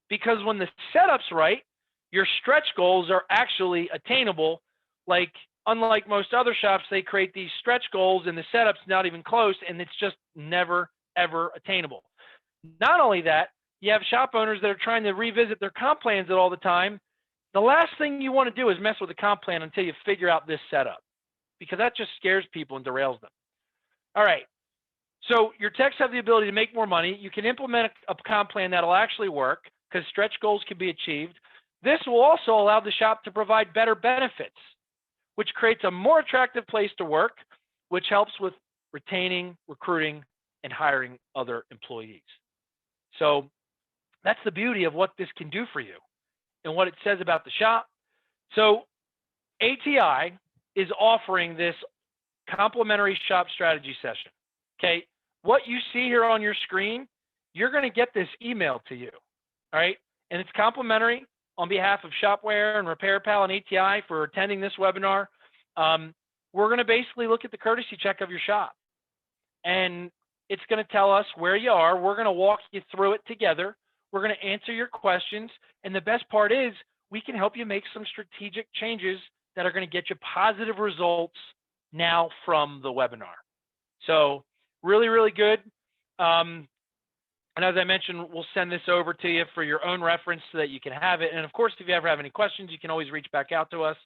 because when the setup's right, your stretch goals are actually attainable. Like, unlike most other shops, they create these stretch goals and the setup's not even close and it's just never, ever attainable. Not only that, you have shop owners that are trying to revisit their comp plans all the time. The last thing you want to do is mess with a comp plan until you figure out this setup because that just scares people and derails them. All right. So your techs have the ability to make more money. You can implement a comp plan that'll actually work because stretch goals can be achieved. This will also allow the shop to provide better benefits, which creates a more attractive place to work, which helps with retaining, recruiting, and hiring other employees. So that's the beauty of what this can do for you and what it says about the shop. So ATI is offering this complimentary shop strategy session. Okay, what you see here on your screen, you're going to get this email to you. All right, and it's complimentary on behalf of Shop-Ware and RepairPal and ATI for attending this webinar. We're going to basically look at the courtesy check of your shop, and it's going to tell us where you are. We're going to walk you through it together. We're going to answer your questions, and the best part is we can help you make some strategic changes that are going to get you positive results now from the webinar. So really, really good. And as I mentioned, we'll send this over to you for your own reference so that you can have it. And of course, if you ever have any questions, you can always reach back out to us.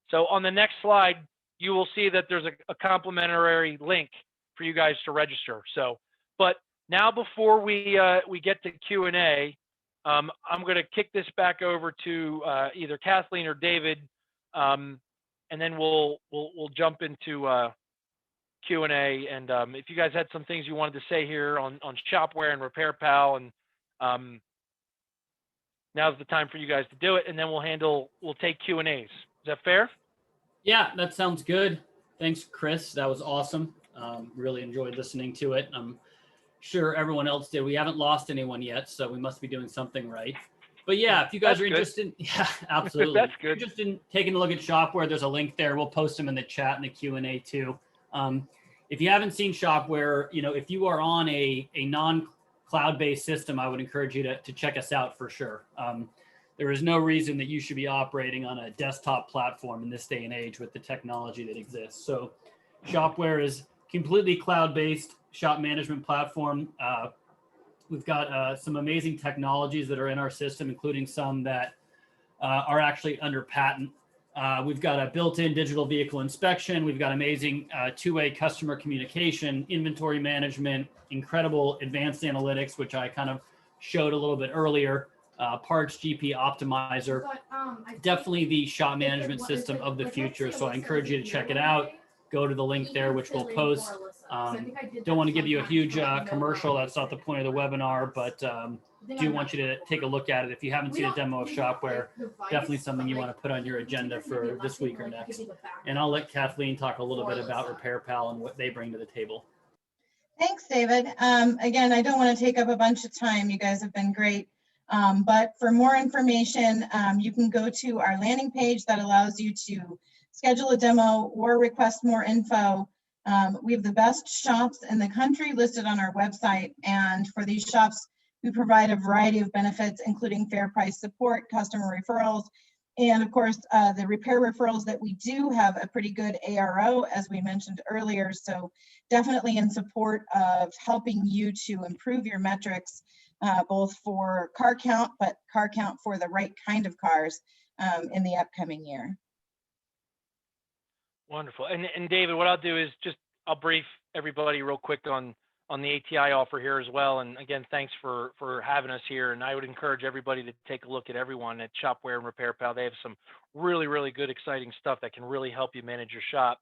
So on the next slide, you will see that there's a complimentary link for you guys to register. So, but now before we get to Q&A, I'm going to kick this back over to either Kathleen or David, and then we'll jump into Q&A. And if you guys had some things you wanted to say here on Shop-Ware and RepairPal, and now's the time for you guys to do it, and then we'll take Q&As. Is that fair?
Yeah, that sounds good. Thanks, Chris. That was awesome. Really enjoyed listening to it. I'm sure everyone else did. We haven't lost anyone yet, so we must be doing something right. But yeah, if you guys are interested, yeah, absolutely.
That's good.
If you're just taking a look at Shop-Ware, there's a link there. We'll post them in the chat and the Q&A too. If you haven't seen Shop-Ware, if you are on a non-cloud-based system, I would encourage you to check us out for sure. There is no reason that you should be operating on a desktop platform in this day and age with the technology that exists. So Shop-Ware is completely cloud-based shop management platform. We've got some amazing technologies that are in our system, including some that are actually under patent. We've got a built-in digital vehicle inspection. We've got amazing two-way customer communication, inventory management, incredible advanced analytics, which I kind of showed a little bit earlier, parts GP optimizer, definitely the shop management system of the future. So I encourage you to check it out. Go to the link there, which we'll post. Don't want to give you a huge commercial. That's not the point of the webinar, but do want you to take a look at it. If you haven't seen a demo of Shop-Ware, definitely something you want to put on your agenda for this week or next. And I'll let Kathleen talk a little bit about RepairPal and what they bring to the table.
Thanks, David. Again, I don't want to take up a bunch of time. You guys have been great. But for more information, you can go to our landing page that allows you to schedule a demo or request more info. We have the best shops in the country listed on our website. And for these shops, we provide a variety of benefits, including fair price support, customer referrals, and of course, the repair referrals that we do have a pretty good ARO, as we mentioned earlier. So definitely in support of helping you to improve your metrics, both for car count, but car count for the right kind of cars in the upcoming year.
Wonderful. And David, what I'll do is I'll brief everybody real quick on the ATI offer here as well. And again, thanks for having us here. And I would encourage everybody to take a look at everyone at Shop-Ware and RepairPal. They have some really, really good, exciting stuff that can really help you manage your shop.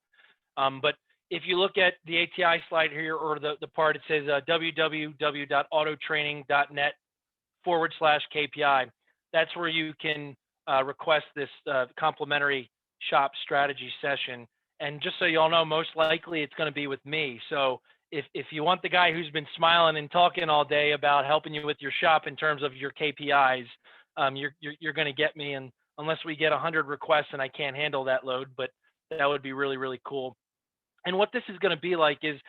But if you look at the ATI slide here, or the part, it says www.autotraining.net/KPI. That's where you can request this complimentary shop strategy session. And just so y'all know, most likely it's going to be with me. So if you want the guy who's been smiling and talking all day about helping you with your shop in terms of your KPIs, you're going to get me. And unless we get 100 requests and I can't handle that load, but that would be really, really cool. And what this is going to be like is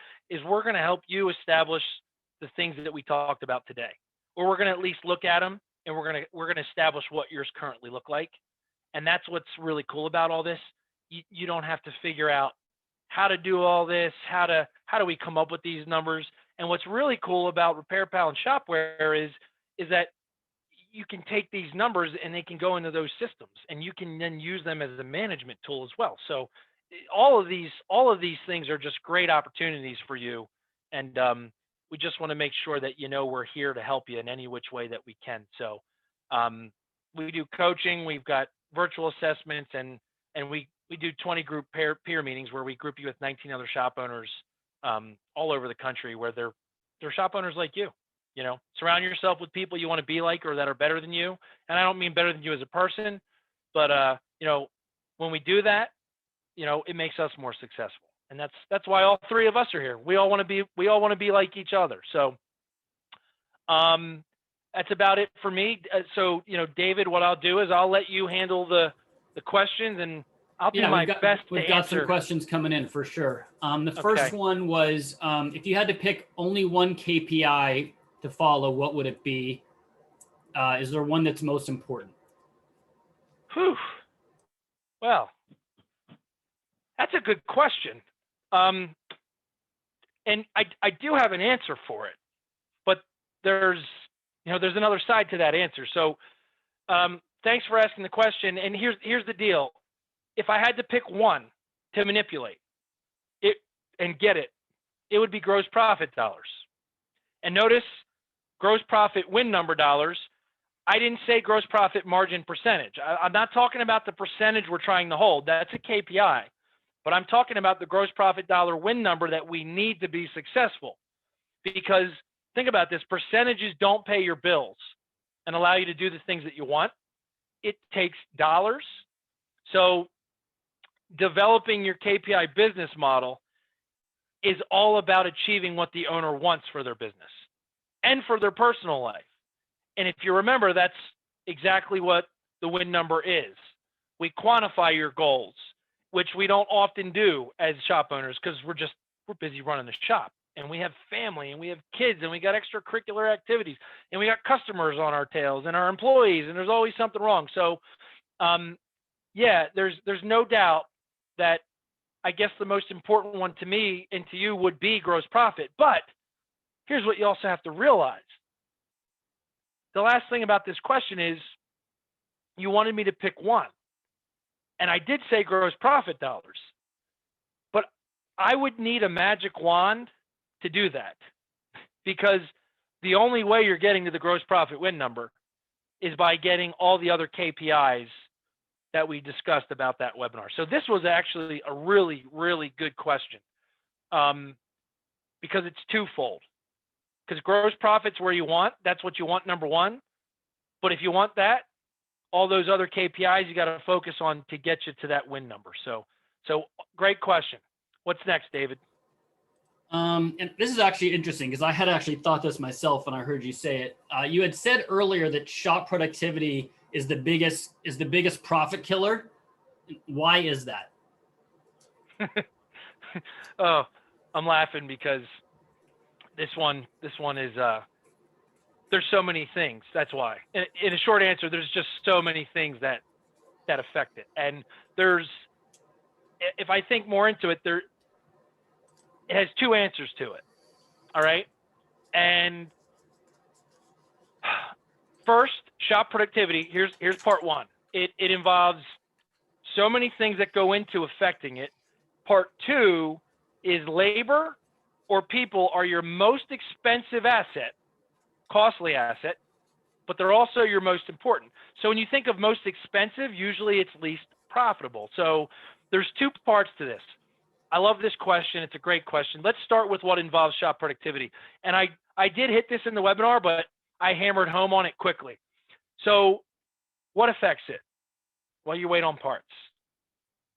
we're going to help you establish the things that we talked about today, or we're going to at least look at them, and we're going to establish what yours currently look like. And that's what's really cool about all this. You don't have to figure out how to do all this, how do we come up with these numbers. And what's really cool about RepairPal and Shop-Ware is that you can take these numbers and they can go into those systems, and you can then use them as a management tool as well. So all of these things are just great opportunities for you. And we just want to make sure that we're here to help you in any which way that we can. So we do coaching, we've got virtual assessments, and we do 20 group peer meetings where we group you with 19 other shop owners all over the country, where they're shop owners like you. Surround yourself with people you want to be like or that are better than you. And I don't mean better than you as a person, but when we do that, it makes us more successful. And that's why all three of us are here. We all want to be like each other. So that's about it for me. So David, what I'll do is I'll let you handle the questions, and I'll do my best to
We've got
answer.
some questions coming in for sure. The first one was, if you had to pick only one KPI to follow, what would it be? Is there one that's most important?
Whew. Well, that's a good question. And I do have an answer for it, but there's another side to that answer. So thanks for asking the question. And here's the deal. If I had to pick one to manipulate it and get it, it would be gross profit dollars. And notice gross profit win number dollars. I didn't say gross profit margin percentage. I'm not talking about the percentage we're trying to hold. That's a KPI. But I'm talking about the gross profit dollar win number that we need to be successful. Because think about this, percentages don't pay your bills and allow you to do the things that you want. It takes dollars. So developing your KPI business model is all about achieving what the owner wants for their business and for their personal life. And if you remember, that's exactly what the win number is. We quantify your goals, which we don't often do as shop owners because we're busy running the shop, and we have family, and we have kids, and we got extracurricular activities, and we got customers on our tails and our employees, and there's always something wrong. So there's no doubt that I guess the most important one to me and to you would be gross profit. But here's what you also have to realize. The last thing about this question is you wanted me to pick one. And I did say gross profit dollars, but I would need a magic wand to do that, because the only way you're getting to the gross profit win number is by getting all the other KPIs that we discussed about that webinar. So this was actually a really, really good question, because it's twofold. Because gross profit's where you want, that's what you want, number one. But if you want that, all those other KPIs you got to focus on to get you to that win number. So great question. What's next, David?
And this is actually interesting because I had actually thought this myself when I heard you say it. You had said earlier that shop productivity is the biggest profit killer. Why is that?
Oh, I'm laughing because this one is there's so many things. That's why. In a short answer, there's just so many things that affect it. And if I think more into it, it has two answers to it. All right. And first, shop productivity. Here's part one. It involves so many things that go into affecting it. Part two is labor or people are your most expensive asset, costly asset, but they're also your most important. So when you think of most expensive, usually it's least profitable. So there's two parts to this. I love this question. It's a great question. Let's start with what involves shop productivity. And I did hit this in the webinar, but I hammered home on it quickly. So what affects it? Well, you wait on parts.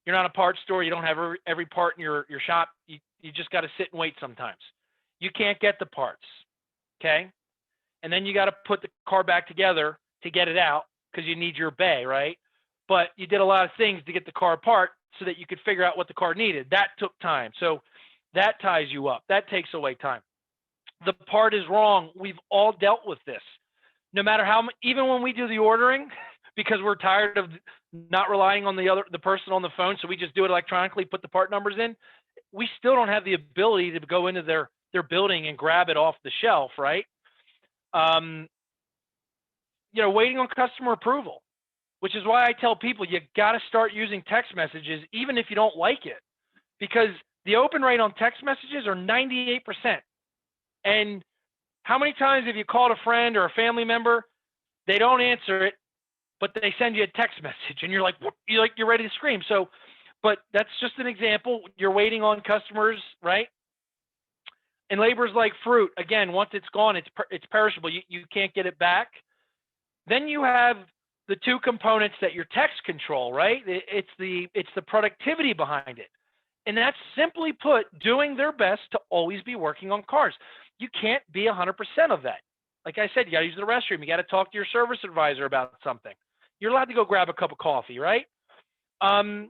You're not a parts store. You don't have every part in your shop. You just got to sit and wait sometimes. You can't get the parts, okay? And then you got to put the car back together to get it out because you need your bay, right? But you did a lot of things to get the car apart so that you could figure out what the car needed. That took time. So that ties you up. That takes away time. The part is wrong. We've all dealt with this. No matter how much, even when we do the ordering, because we're tired of not relying on the person on the phone, so we just do it electronically, put the part numbers in, we still don't have the ability to go into their building and grab it off the shelf, right? Waiting on customer approval, which is why I tell people you got to start using text messages, even if you don't like it, because the open rate on text messages are 98%. And how many times have you called a friend or a family member, they don't answer it, but they send you a text message and you're like, you're ready to scream. So, but that's just an example. You're waiting on customers, right? And labor's like fruit. Again, once it's gone, it's perishable. You can't get it back. Then you have the two components that your text control, right? It's the productivity behind it. And that's simply put, doing their best to always be working on cars. You can't be 100% of that. Like I said, you got to use the restroom. You got to talk to your service advisor about something. You're allowed to go grab a cup of coffee, right? And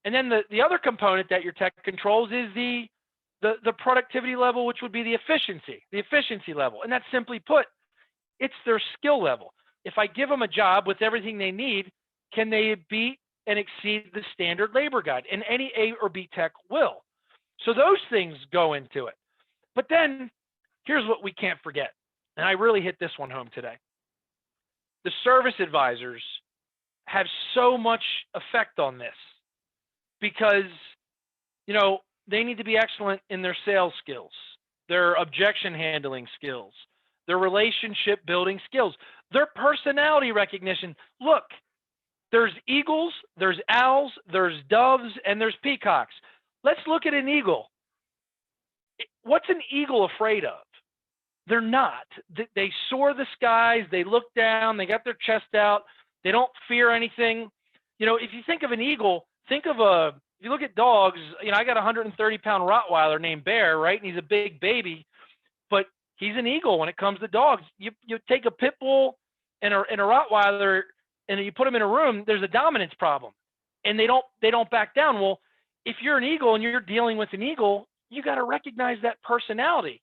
then the other component that your tech controls is the productivity level, which would be the efficiency level. And that's simply put, it's their skill level. If I give them a job with everything they need, can they beat and exceed the standard labor guide? And any A or B tech will. So those things go into it. But then here's what we can't forget. And I really hit this one home today. The service advisors have so much effect on this because, they need to be excellent in their sales skills, their objection handling skills, their relationship building skills, their personality recognition. Look, there's eagles, there's owls, there's doves, and there's peacocks. Let's look at an eagle. What's an eagle afraid of? They're not. They soar the skies, they look down, they got their chest out, they don't fear anything. If you think of an eagle, if you look at dogs, I got a 130-pound Rottweiler named Bear, right? And he's a big baby, but he's an eagle when it comes to dogs. You take a pit bull and a Rottweiler and you put them in a room, there's a dominance problem, and they don't back down. Well, if you're an eagle and you're dealing with an eagle, you got to recognize that personality.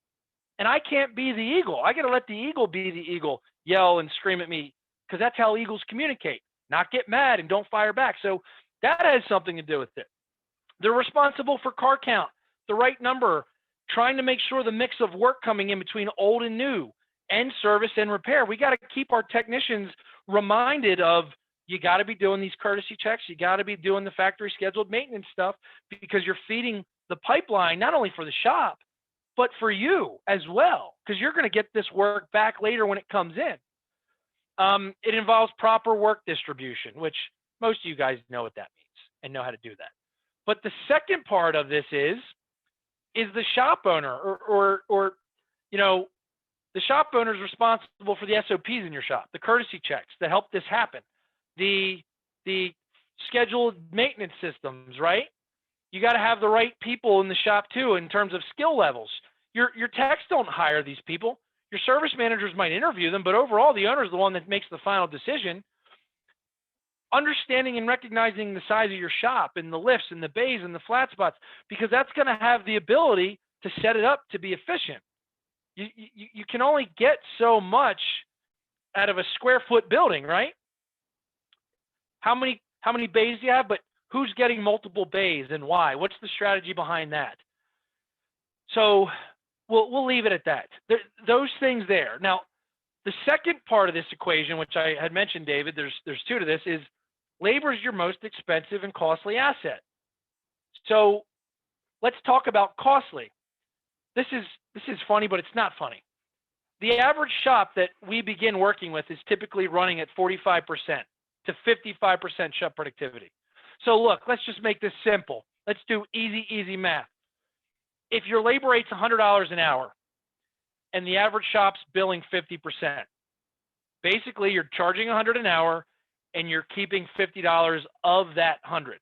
And I can't be the eagle. I got to let the eagle be the eagle, yell and scream at me, because that's how eagles communicate, not get mad and don't fire back. So that has something to do with it. They're responsible for car count, the right number, trying to make sure the mix of work coming in between old and new, and service and repair. We got to keep our technicians reminded of, you got to be doing these courtesy checks. You got to be doing the factory scheduled maintenance stuff, because you're feeding the pipeline, not only for the shop, but for you as well, because you're going to get this work back later when it comes in. It involves proper work distribution, which most of you guys know what that means and know how to do that. But the second part of this is the shop owner, or the shop owner is responsible for the SOPs in your shop, the courtesy checks that help this happen, the scheduled maintenance systems, right? You got to have the right people in the shop too, in terms of skill levels. Your techs don't hire these people. Your service managers might interview them, but overall, the owner is the one that makes the final decision. Understanding and recognizing the size of your shop and the lifts and the bays and the flat spots, because that's going to have the ability to set it up to be efficient. You can only get so much out of a square foot building, right? How many bays do you have? But who's getting multiple bays and why? What's the strategy behind that? So we'll leave it at that. Those things there. Now, the second part of this equation, which I had mentioned, David, there's two to this, is labor is your most expensive and costly asset. So let's talk about costly. This is funny, but it's not funny. The average shop that we begin working with is typically running at 45% to 55% shop productivity. So look, let's just make this simple. Let's do easy math. If your labor rate's $100 an hour and the average shop's billing 50%, basically you're charging $100 an hour and you're keeping $50 of that 100.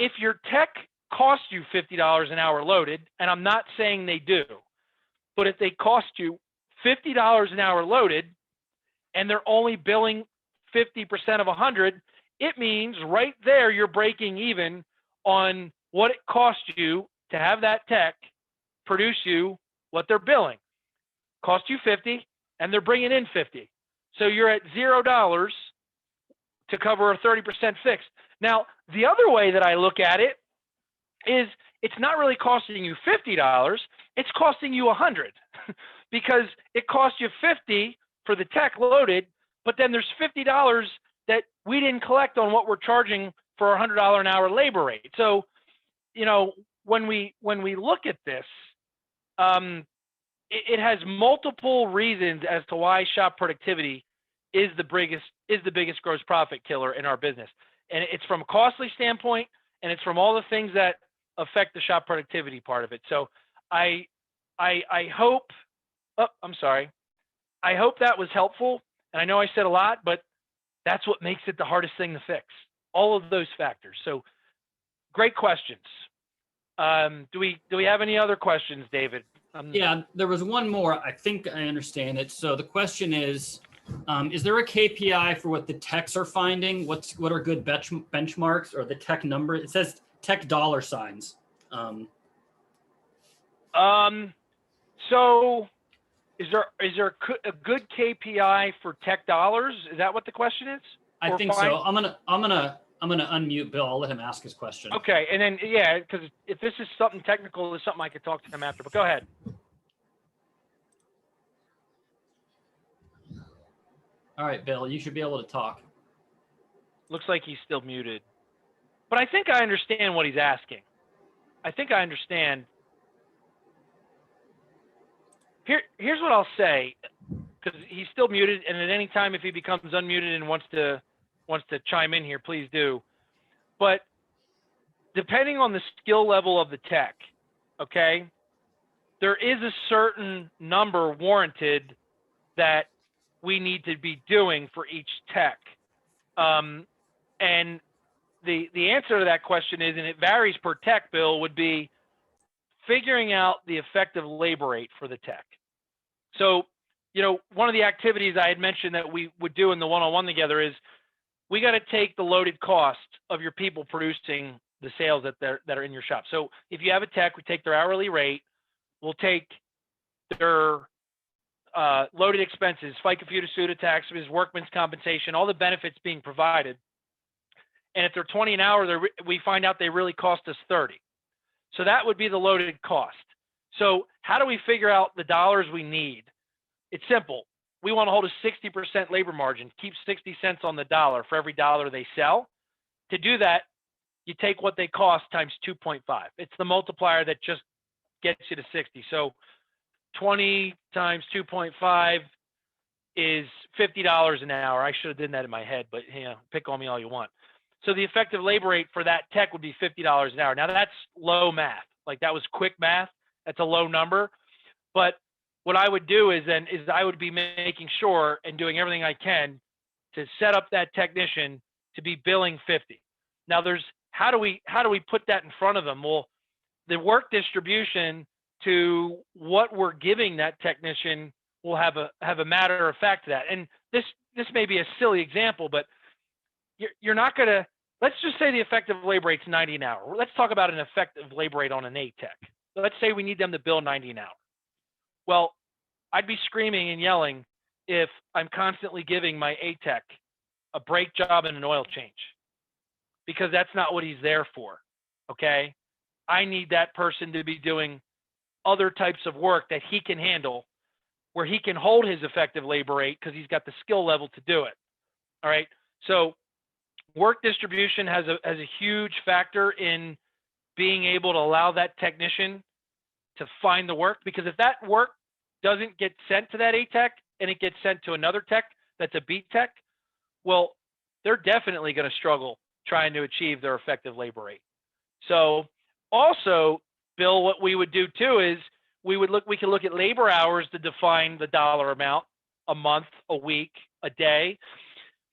if your tech costs you $50 an hour loaded, and I'm not saying they do, but if they cost you $50 an hour loaded and they're only billing 50% of 100, it means right there you're breaking even on what it costs you to have that tech produce you what they're billing. Cost you 50 and they're bringing in 50. So you're at $0 to cover a 30% fixed. Now, the other way that I look at it is it's not really costing you $50, it's costing you 100 because it costs you 50 for the tech loaded, but then there's $50 that we didn't collect on what we're charging for a $100 an hour labor rate. So, you know, when we look at this, it has multiple reasons as to why shop productivity is the biggest gross profit killer in our business. And it's from a costly standpoint, and it's from all the things that affect the shop productivity part of it. So I hope, I hope that was helpful. And I know I said a lot, but that's what makes it the hardest thing to fix. All of those factors. So great questions. Do we have any other questions, David?
Yeah, there was one more. I think I understand it. So the question is there a KPI for what the techs are finding? What are good benchmarks or the tech number? It says tech dollar signs.
So is there a good KPI for tech dollars? Is that what the question is?
I think so. I'm gonna unmute Bill. I'll let him ask his question.
Okay, and then yeah, because if this is something technical, it's something I could talk to him after. But go ahead.
All right, Bill, you should be able to talk.
Looks like he's still muted. But I think I understand what he's asking. I think I understand. Here's what I'll say, because he's still muted, and at any time if he becomes unmuted and wants to chime in here, please do. But depending on the skill level of the tech, okay, there is a certain number warranted that we need to be doing for each tech. And the answer to that question is, and it varies per tech, Bill, would be figuring out the effective labor rate for the tech. So, you know, one of the activities I had mentioned that we would do in the one-on-one together is we got to take the loaded cost of your people producing the sales that are in your shop. So if you have a tech, we take their hourly rate, we'll take their loaded expenses, FICA, FUTA, SUTA, taxes, workman's compensation, all the benefits being provided. And if they're 20 an hour, we find out they really cost us 30. So that would be the loaded cost. So how do we figure out the dollars we need? It's simple. We want to hold a 60% labor margin, keep 60 cents on the dollar for every dollar they sell. To do that, you take what they cost times 2.5. It's the multiplier that just gets you to 60. So 20 times 2.5 is $50 an hour. I should have done that in my head, but you know, pick on me all you want. So the effective labor rate for that tech would be $50 an hour. Now that's low math. Like that was quick math. That's a low number. But what I would do is I would be making sure and doing everything I can to set up that technician to be billing 50. Now there's, how do we put that in front of them? Well, the work distribution to what we're giving that technician will have a matter of fact to that. And this may be a silly example, but you're not going to, let's just say the effective labor rate's 90 an hour. Let's talk about an effective labor rate on an A tech. Let's say we need them to bill 90 an hour. Well, I'd be screaming and yelling if I'm constantly giving my A tech a brake job and an oil change, because that's not what he's there for. Okay. I need that person to be doing other types of work that he can handle, where he can hold his effective labor rate because he's got the skill level to do it. All right. So work distribution has a huge factor in being able to allow that technician to find the work, because if that work doesn't get sent to that A tech and it gets sent to another tech that's a B tech, well, they're definitely going to struggle trying to achieve their effective labor rate. So also, Bill, what we would do too is we could look at labor hours to define the dollar amount a month, a week, a day,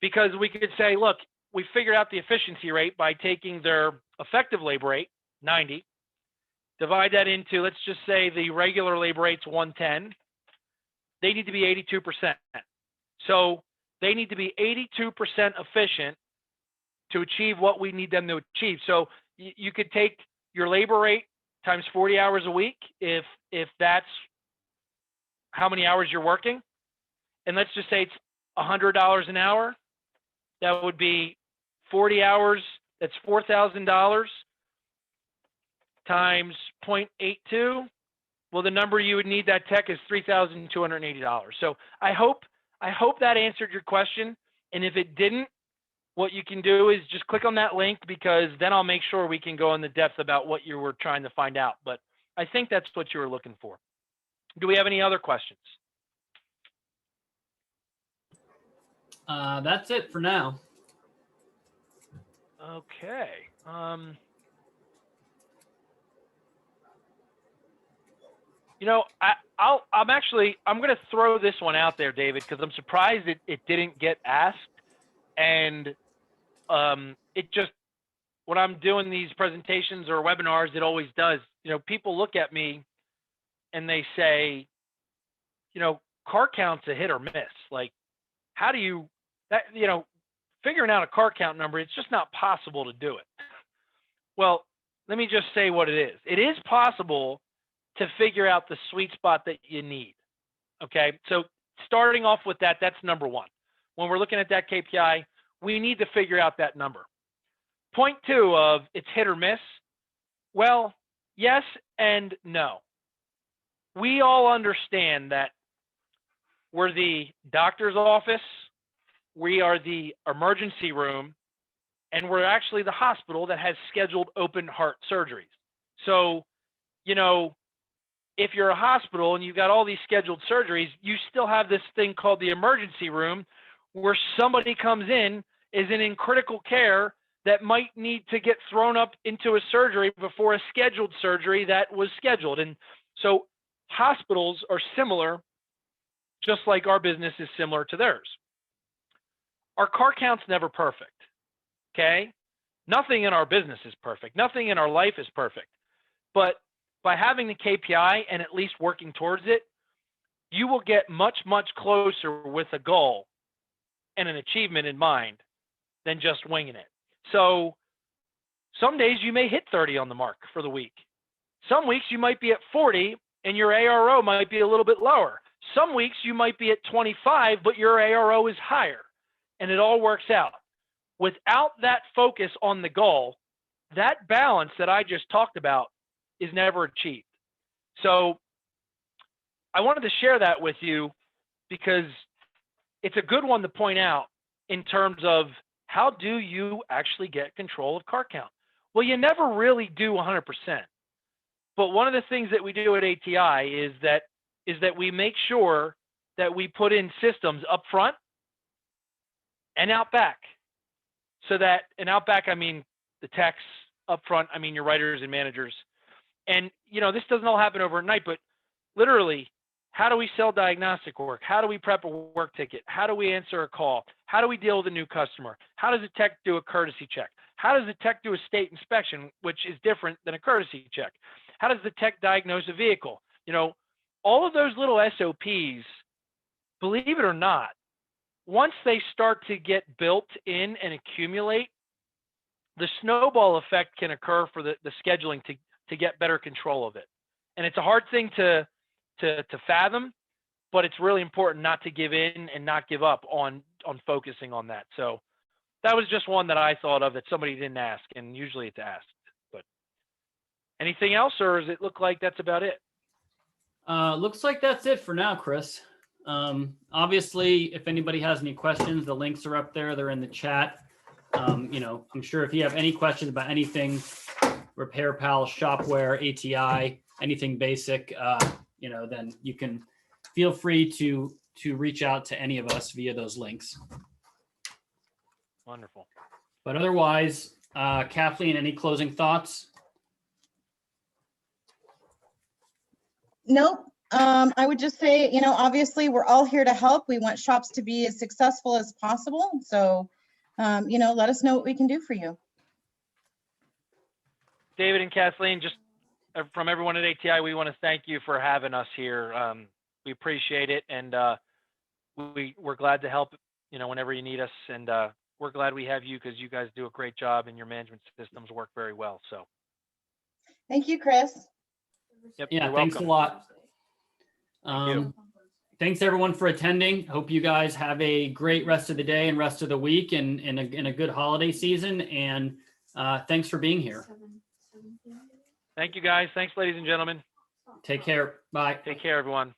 because we could say, look, we figured out the efficiency rate by taking their effective labor rate, 90. Divide that into, let's just say the regular labor rate's 110. They need to be 82%. So they need to be 82% efficient to achieve what we need them to achieve. So you could take your labor rate times 40 hours a week, if that's how many hours you're working, and let's just say it's $100 an hour. That would be 40 hours. That's $4,000 times 0.82. Well, the number you would need that tech is $3,280. So I hope that answered your question. And if it didn't, what you can do is just click on that link, because then I'll make sure we can go in the depth about what you were trying to find out. But I think that's what you were looking for. Do we have any other questions?
That's it for now.
Okay. You know, I'm going to throw this one out there, David, because I'm surprised it didn't get asked. And it just, when I'm doing these presentations or webinars, it always does. You know, people look at me and they say, you know, car count's a hit or miss. Like, how do you, you know, figuring out a car count number, it's just not possible to do it. Well, let me just say what it is. It is possible to figure out the sweet spot that you need. Okay, so starting off with that, that's number one. When we're looking at that KPI, we need to figure out that number. Point two of it's hit or miss. Well, yes and no. We all understand that we're the doctor's office, we are the emergency room, and we're actually the hospital that has scheduled open heart surgeries. So, you know, if you're a hospital and you've got all these scheduled surgeries, you still have this thing called the emergency room, where somebody comes in, is in critical care, that might need to get thrown up into a surgery before a scheduled surgery that was scheduled. And so hospitals are similar, just like our business is similar to theirs. Our car count's never perfect, okay? Nothing in our business is perfect. Nothing in our life is perfect. But by having the KPI and at least working towards it, you will get much, much closer with a goal and an achievement in mind than just winging it. So some days you may hit 30 on the mark for the week. Some weeks you might be at 40 and your ARO might be a little bit lower. Some weeks you might be at 25, but your ARO is higher, and it all works out. Without that focus on the goal, that balance that I just talked about is never achieved. So I wanted to share that with you because it's a good one to point out in terms of how do you actually get control of car count? Well, you never really do 100%. But one of the things that we do at ATI is that we make sure that we put in systems up front and out back. So that, and out back, I mean the techs, up front, I mean your writers and managers. And, you know, this doesn't all happen overnight, but literally, how do we sell diagnostic work? How do we prep a work ticket? How do we answer a call? How do we deal with a new customer? How does a tech do a courtesy check? How does a tech do a state inspection, which is different than a courtesy check? How does the tech diagnose a vehicle? You know, all of those little SOPs, believe it or not, once they start to get built in and accumulate, the snowball effect can occur for the scheduling to get better control of it. And it's a hard thing to fathom, but it's really important not to give in and not give up on focusing on that. So that was just one that I thought of that somebody didn't ask, and usually it's asked. But anything else, or does it look like that's about it?
Looks like that's it for now, Chris. Obviously, if anybody has any questions, the links are up there. They're in the chat. You know, I'm sure if you have any questions about anything, RepairPal, Shop-Ware, ATI, anything basic, you know, then you can feel free to reach out to any of us via those links.
Wonderful.
But otherwise, Kathleen, any closing thoughts?
Nope. I would just say, you know, obviously we're all here to help. We want shops to be as successful as possible. So, you know, let us know what we can do for you.
David and Kathleen, just from everyone at ATI, we want to thank you for having us here. We appreciate it, and we're glad to help, whenever you need us. And we're glad we have you because you guys do a great job and your management systems work very well. So
Thank you, Chris.
yep,
Yeah,
you're
thanks
welcome.
a lot.
Thank you.
Thanks everyone for attending. Hope you guys have a great rest of the day and rest of the week and a good holiday season. And thanks for being here.
Thank you, guys. Thanks, ladies and gentlemen.
Take care. Bye.
Take care, everyone.